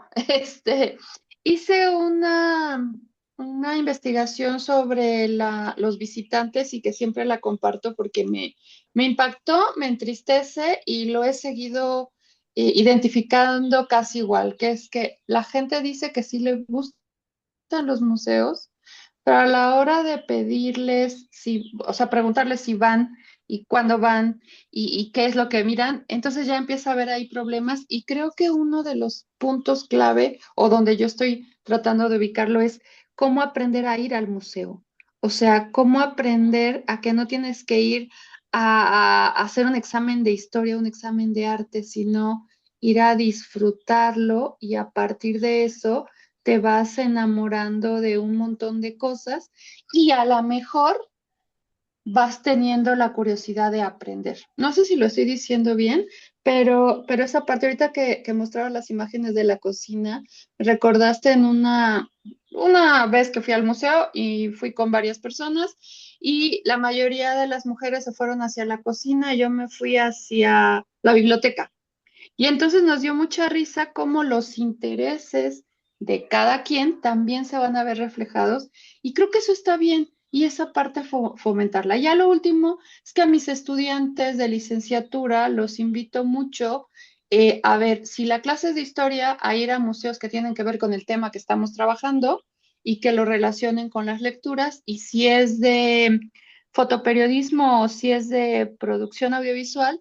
hice una investigación sobre los visitantes y que siempre la comparto porque me impactó, me entristece y lo he seguido identificando casi igual, que es que la gente dice que sí le gustan los museos, pero a la hora de pedirles si, o sea, preguntarles si van y cuándo van y qué es lo que miran, entonces ya empieza a haber ahí problemas y creo que uno de los puntos clave o donde yo estoy tratando de ubicarlo es cómo aprender a ir al museo. O sea, cómo aprender a que no tienes que ir a hacer un examen de historia, un examen de arte, sino ir a disfrutarlo y a partir de eso te vas enamorando de un montón de cosas y a lo mejor vas teniendo la curiosidad de aprender. No sé si lo estoy diciendo bien, pero esa parte ahorita que mostraron las imágenes de la cocina, me recordaste en una vez que fui al museo y fui con varias personas y la mayoría de las mujeres se fueron hacia la cocina y yo me fui hacia la biblioteca. Y entonces nos dio mucha risa cómo los intereses de cada quien también se van a ver reflejados y creo que eso está bien y esa parte fomentarla. Ya lo último es que a mis estudiantes de licenciatura los invito mucho a ver si la clase es de historia, a ir a museos que tienen que ver con el tema que estamos trabajando y que lo relacionen con las lecturas y si es de fotoperiodismo o si es de producción audiovisual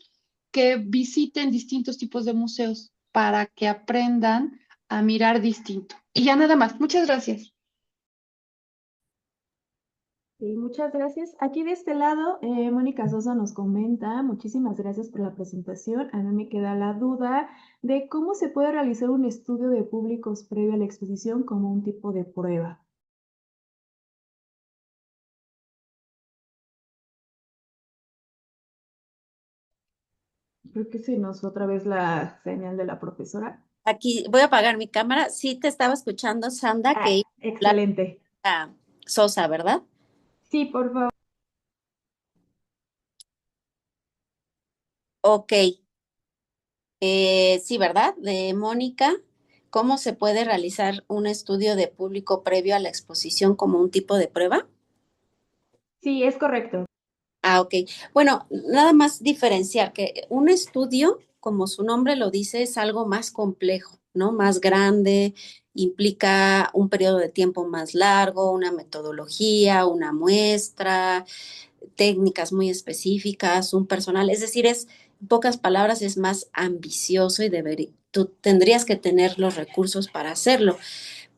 que visiten distintos tipos de museos para que aprendan a mirar distinto. Y ya nada más. Muchas gracias. Sí, muchas gracias. Aquí de este lado, Mónica Sosa nos comenta, muchísimas gracias por la presentación. A mí me queda la duda de cómo se puede realizar un estudio de públicos previo a la exposición como un tipo de prueba. Creo que se nos fue otra vez la señal de la profesora. Aquí voy a apagar mi cámara. Sí te estaba escuchando, Sandra, que Ah, iba a hablar excelente. a Sosa, ¿verdad? Sí, por favor. Ok, sí, ¿verdad? De Mónica, ¿cómo se puede realizar un estudio de público previo a la exposición como un tipo de prueba? Sí, es correcto. Ah, ok. Bueno, nada más diferenciar que un estudio, como su nombre lo dice, es algo más complejo, ¿no? Más grande, implica un periodo de tiempo más largo, una metodología, una muestra, técnicas muy específicas, un personal, es decir, en pocas palabras, es más ambicioso y tú tendrías que tener los recursos para hacerlo.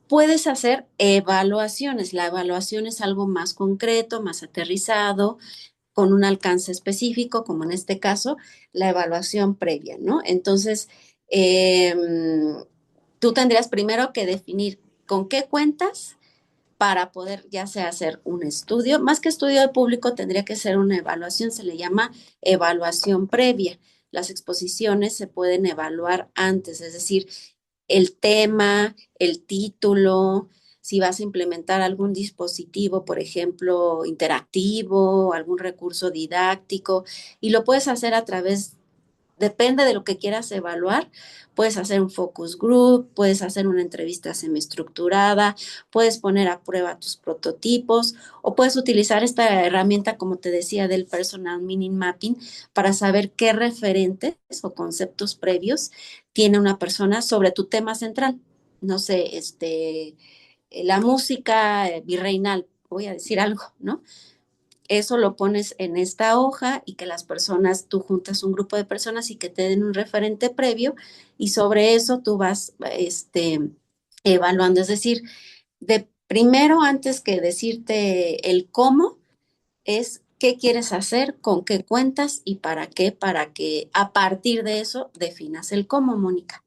Puedes hacer evaluaciones. La evaluación es algo más concreto, más aterrizado, con un alcance específico, como en este caso, la evaluación previa, ¿no? Entonces, eh, tú tendrías primero que definir con qué cuentas para poder ya sea hacer un estudio, más que estudio de público, tendría que ser una evaluación, se le llama evaluación previa. Las exposiciones se pueden evaluar antes, es decir, el tema, el título, si vas a implementar algún dispositivo, por ejemplo, interactivo, algún recurso didáctico, y lo puedes hacer a través, depende de lo que quieras evaluar, puedes hacer un focus group, puedes hacer una entrevista semiestructurada, puedes poner a prueba tus prototipos o puedes utilizar esta herramienta, como te decía, del personal meaning mapping para saber qué referentes o conceptos previos tiene una persona sobre tu tema central. No sé, la música virreinal, voy a decir algo, ¿no? Eso lo pones en esta hoja y que las personas, tú juntas un grupo de personas y que te den un referente previo y sobre eso tú vas evaluando. Es decir, de primero, antes que decirte el cómo, es qué quieres hacer, con qué cuentas y para que a partir de eso definas el cómo, Mónica.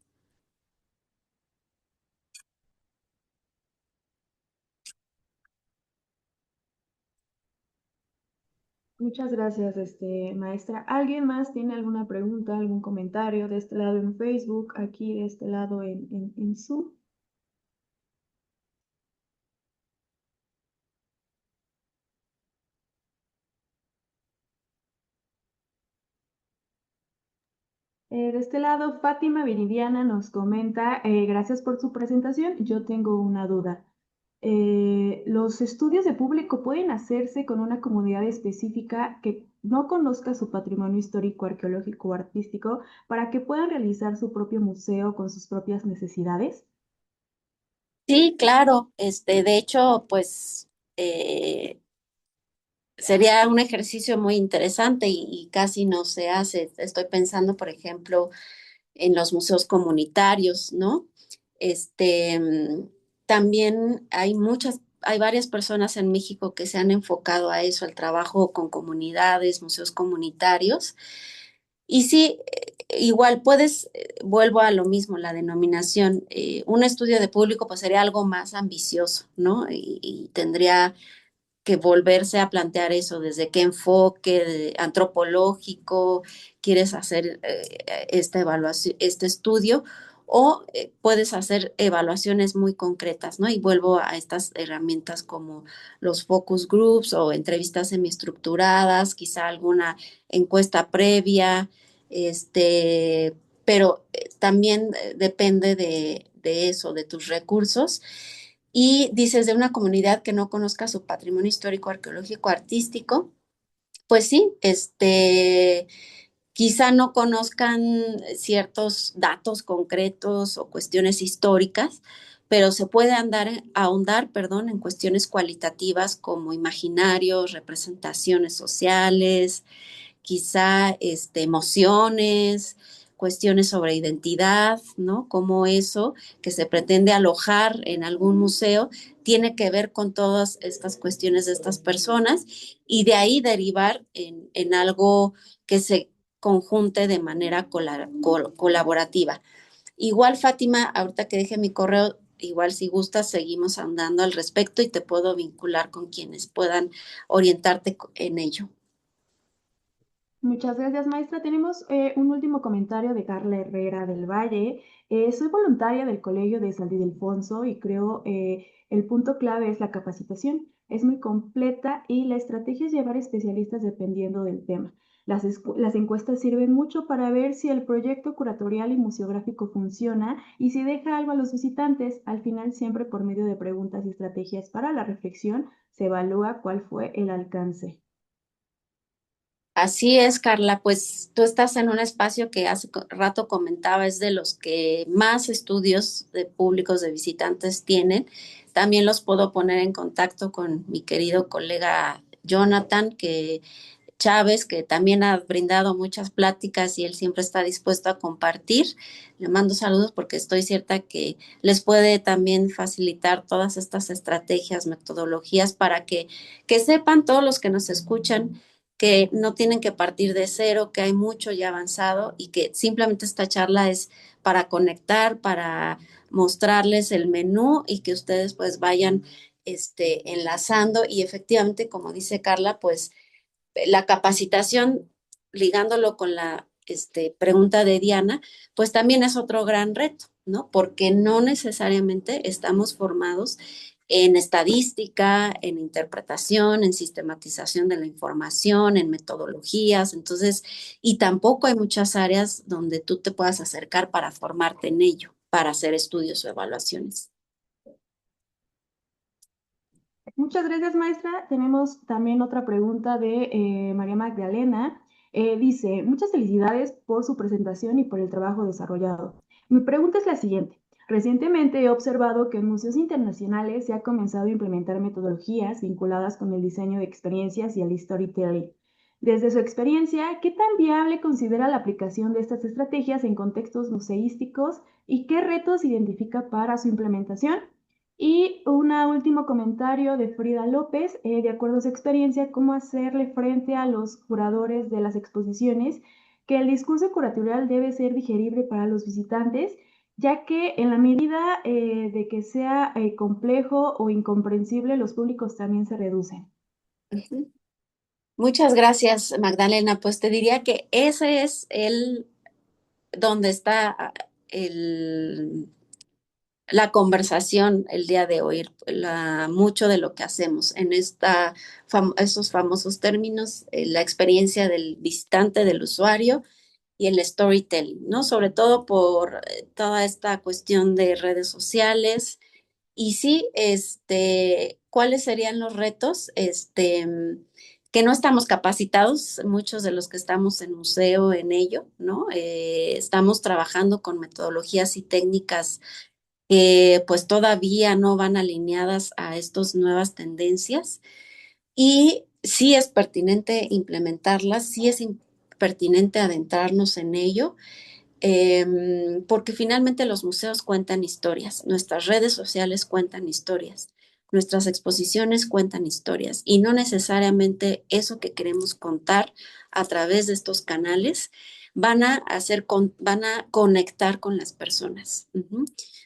Muchas gracias, maestra. ¿Alguien más tiene alguna pregunta, algún comentario de este lado en Facebook, aquí de este lado en Zoom? De este lado, Fátima Viridiana nos comenta, gracias por su presentación, yo tengo una duda. ¿Los estudios de público pueden hacerse con una comunidad específica que no conozca su patrimonio histórico, arqueológico o artístico para que puedan realizar su propio museo con sus propias necesidades? Sí, claro. De hecho, pues eh, sería un ejercicio muy interesante y casi no se hace. Estoy pensando, por ejemplo, en los museos comunitarios, ¿no? Este, mm, También hay varias personas en México que se han enfocado a eso, al trabajo con comunidades, museos comunitarios. Y sí, igual vuelvo a lo mismo, la denominación, un estudio de público pues sería algo más ambicioso, ¿no? Y tendría que volverse a plantear eso, desde qué enfoque antropológico quieres hacer esta evaluación, este estudio, o puedes hacer evaluaciones muy concretas, ¿no? Y vuelvo a estas herramientas como los focus groups o entrevistas semiestructuradas, quizá alguna encuesta previa, pero también depende de eso, de tus recursos y dices de una comunidad que no conozca su patrimonio histórico, arqueológico, artístico, pues sí, quizá no conozcan ciertos datos concretos o cuestiones históricas, pero se puede ahondar, perdón, en cuestiones cualitativas como imaginarios, representaciones sociales, quizá emociones, cuestiones sobre identidad, ¿no? Como eso que se pretende alojar en algún museo tiene que ver con todas estas cuestiones de estas personas y de ahí derivar en algo que se conjunte de manera colaborativa. Igual, Fátima, ahorita que deje mi correo, igual si gustas, seguimos andando al respecto y te puedo vincular con quienes puedan orientarte en ello. Muchas gracias, maestra. Tenemos un último comentario de Carla Herrera del Valle. Soy voluntaria del Colegio de San Ildefonso y creo el punto clave es la capacitación. Es muy completa y la estrategia es llevar especialistas dependiendo del tema. Las encuestas sirven mucho para ver si el proyecto curatorial y museográfico funciona y si deja algo a los visitantes. Al final, siempre por medio de preguntas y estrategias para la reflexión, se evalúa cuál fue el alcance. Así es, Carla, pues tú estás en un espacio que hace rato comentaba, es de los que más estudios de públicos de visitantes tienen. También los puedo poner en contacto con mi querido colega Jonathan, que Chávez, que también ha brindado muchas pláticas y él siempre está dispuesto a compartir. Le mando saludos porque estoy cierta que les puede también facilitar todas estas estrategias, metodologías para que sepan todos los que nos escuchan que no tienen que partir de cero, que hay mucho ya avanzado y que simplemente esta charla es para conectar, para mostrarles el menú y que ustedes pues vayan enlazando y efectivamente, como dice Carla, pues la capacitación, ligándolo con la pregunta de Diana, pues también es otro gran reto, ¿no? Porque no necesariamente estamos formados en estadística, en interpretación, en sistematización de la información, en metodologías, entonces, y tampoco hay muchas áreas donde tú te puedas acercar para formarte en ello, para hacer estudios o evaluaciones. Muchas gracias, maestra. Tenemos también otra pregunta de María Magdalena. Dice, muchas felicidades por su presentación y por el trabajo desarrollado. Mi pregunta es la siguiente. Recientemente he observado que en museos internacionales se ha comenzado a implementar metodologías vinculadas con el diseño de experiencias y el storytelling. Desde su experiencia, ¿qué tan viable considera la aplicación de estas estrategias en contextos museísticos y qué retos identifica para su implementación? Y un último comentario de Frida López, de acuerdo a su experiencia, cómo hacerle frente a los curadores de las exposiciones, que el discurso curatorial debe ser digerible para los visitantes, ya que en la medida de que sea complejo o incomprensible, los públicos también se reducen. Ujú. Muchas gracias, Magdalena. Pues te diría que ese es el donde está el, la conversación el día de hoy, mucho de lo que hacemos en esos famosos términos, la experiencia del visitante, del usuario y el storytelling, ¿no? Sobre todo por toda esta cuestión de redes sociales. Y sí, ¿cuáles serían los retos? Que no estamos capacitados, muchos de los que estamos en museo en ello, ¿no? Estamos trabajando con metodologías y técnicas que pues todavía no van alineadas a estas nuevas tendencias y sí es pertinente implementarlas, sí es pertinente adentrarnos en ello, porque finalmente los museos cuentan historias, nuestras redes sociales cuentan historias, nuestras exposiciones cuentan historias y no necesariamente eso que queremos contar a través de estos canales van a conectar con las personas.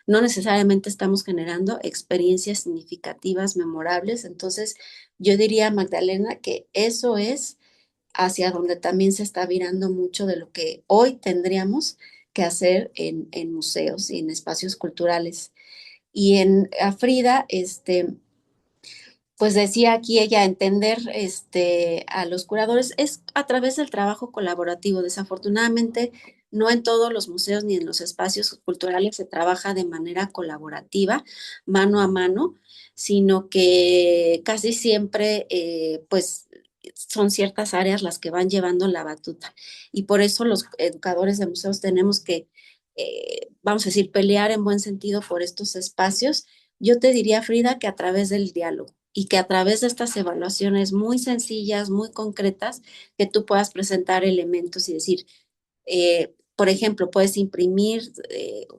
No necesariamente estamos generando experiencias significativas, memorables. Entonces, yo diría, Magdalena, que eso es hacia donde también se está virando mucho de lo que hoy tendríamos que hacer en museos y en espacios culturales. Y en Frida, pues decía aquí ella, entender a los curadores es a través del trabajo colaborativo. Desafortunadamente, no en todos los museos ni en los espacios culturales se trabaja de manera colaborativa, mano a mano, sino que casi siempre, pues, son ciertas áreas las que van llevando la batuta. Y por eso los educadores de museos tenemos que, vamos a decir, pelear en buen sentido por estos espacios. Yo te diría, Frida, que a través del diálogo y que a través de estas evaluaciones muy sencillas, muy concretas, que tú puedas presentar elementos y decir, por ejemplo, puedes imprimir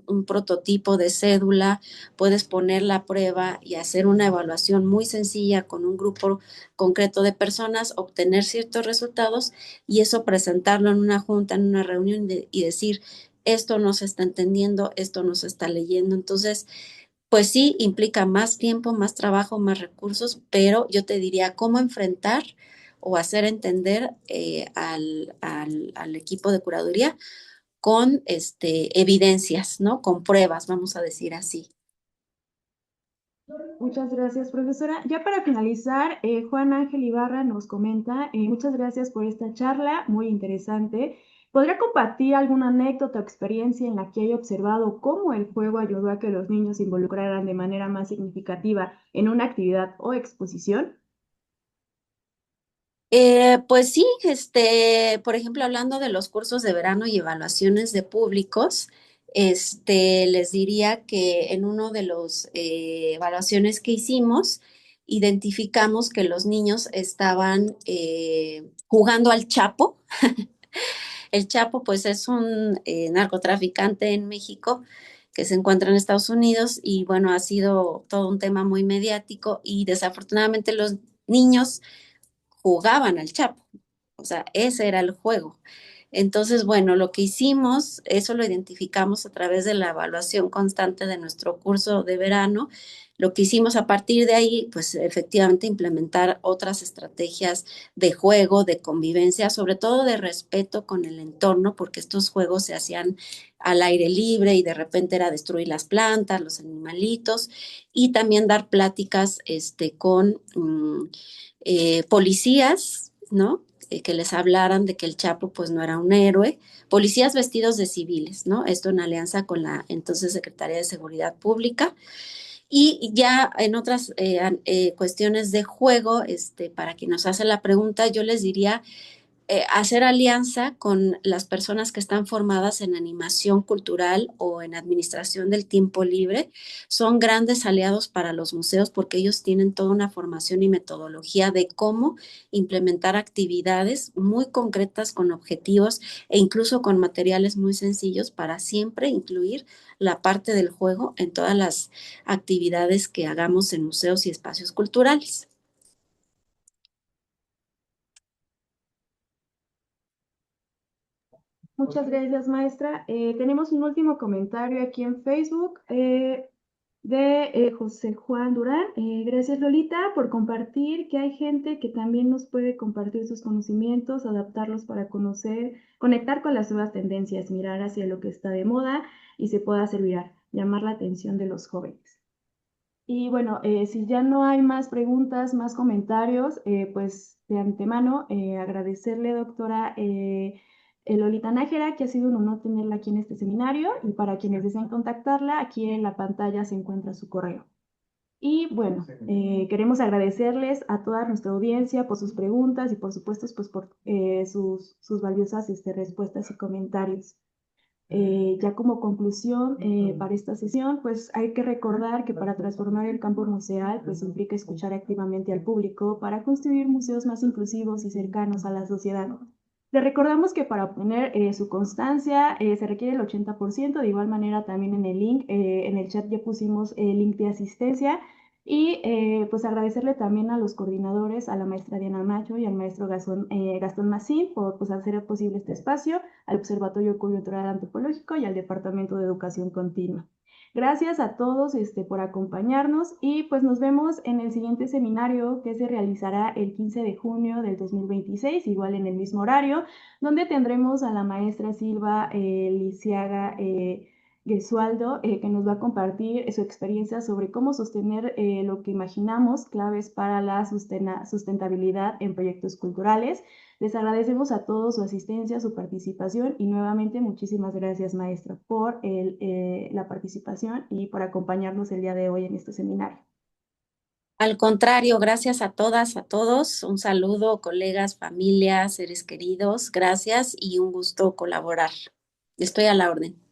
un prototipo de cédula, puedes poner la prueba y hacer una evaluación muy sencilla con un grupo concreto de personas, obtener ciertos resultados y eso presentarlo en una junta, en una reunión y decir, esto no se está entendiendo, esto no se está leyendo. Entonces, pues sí, implica más tiempo, más trabajo, más recursos, pero yo te diría cómo enfrentar o hacer entender al equipo de curaduría con evidencias, ¿no? Con pruebas, vamos a decir así. Muchas gracias, profesora. Ya para finalizar, Juan Ángel Ibarra nos comenta, muchas gracias por esta charla, muy interesante. ¿Podría compartir alguna anécdota o experiencia en la que haya observado cómo el juego ayudó a que los niños se involucraran de manera más significativa en una actividad o exposición? Pues sí, por ejemplo, hablando de los cursos de verano y evaluaciones de públicos, les diría que en uno de los evaluaciones que hicimos, identificamos que los niños estaban jugando al Chapo. El Chapo, pues, es un narcotraficante en México que se encuentra en Estados Unidos y bueno, ha sido todo un tema muy mediático y desafortunadamente los niños jugaban al Chapo. O sea, ese era el juego. Entonces, bueno, lo que hicimos, eso lo identificamos a través de la evaluación constante de nuestro curso de verano. Lo que hicimos a partir de ahí, pues efectivamente implementar otras estrategias de juego, de convivencia, sobre todo de respeto con el entorno, porque estos juegos se hacían al aire libre y de repente era destruir las plantas, los animalitos, y también dar pláticas con policías, ¿no? Que les hablaran de que el Chapo pues no era un héroe, policías vestidos de civiles, ¿no? Esto en alianza con la entonces Secretaría de Seguridad Pública. Y ya en otras cuestiones de juego, para quien nos hace la pregunta, yo les diría hacer alianza con las personas que están formadas en animación cultural o en administración del tiempo libre. Son grandes aliados para los museos porque ellos tienen toda una formación y metodología de cómo implementar actividades muy concretas con objetivos e incluso con materiales muy sencillos para siempre incluir la parte del juego en todas las actividades que hagamos en museos y espacios culturales. Muchas gracias, maestra. Tenemos un último comentario aquí en Facebook de José Juan Durán. Gracias, Lolita, por compartir que hay gente que también nos puede compartir sus conocimientos, adaptarlos para conocer, conectar con las nuevas tendencias, mirar hacia lo que está de moda y se pueda servir, llamar la atención de los jóvenes. Y bueno, si ya no hay más preguntas, más comentarios, pues de antemano agradecerle, doctora Lolita Nájera, que ha sido un honor tenerla aquí en este seminario y para quienes deseen contactarla, aquí en la pantalla se encuentra su correo. Y bueno, queremos agradecerles a toda nuestra audiencia por sus preguntas y por supuesto pues por sus valiosas respuestas y comentarios. Ya como conclusión para esta sesión, pues hay que recordar que para transformar el campo museal, pues implica escuchar activamente al público para construir museos más inclusivos y cercanos a la sociedad. Le recordamos que para obtener su constancia se requiere el 80%, de igual manera también en el link, en el chat ya pusimos el link de asistencia y pues agradecerle también a los coordinadores, a la maestra Diana Macho y al maestro Gastón Macín por pues, hacer posible este espacio, al Observatorio Cultural Antropológico y al Departamento de Educación Continua. Gracias a todos por acompañarnos y pues nos vemos en el siguiente seminario que se realizará el 15 de junio del 2026, igual en el mismo horario, donde tendremos a la maestra Silva Lisiaga Gesualdo, que nos va a compartir su experiencia sobre cómo sostener lo que imaginamos, claves para la sustentabilidad en proyectos culturales. Les agradecemos a todos su asistencia, su participación y nuevamente muchísimas gracias, maestra, por la participación y por acompañarnos el día de hoy en este seminario. Al contrario, gracias a todas, a todos. Un saludo, colegas, familias, seres queridos. Gracias y un gusto colaborar. Estoy a la orden.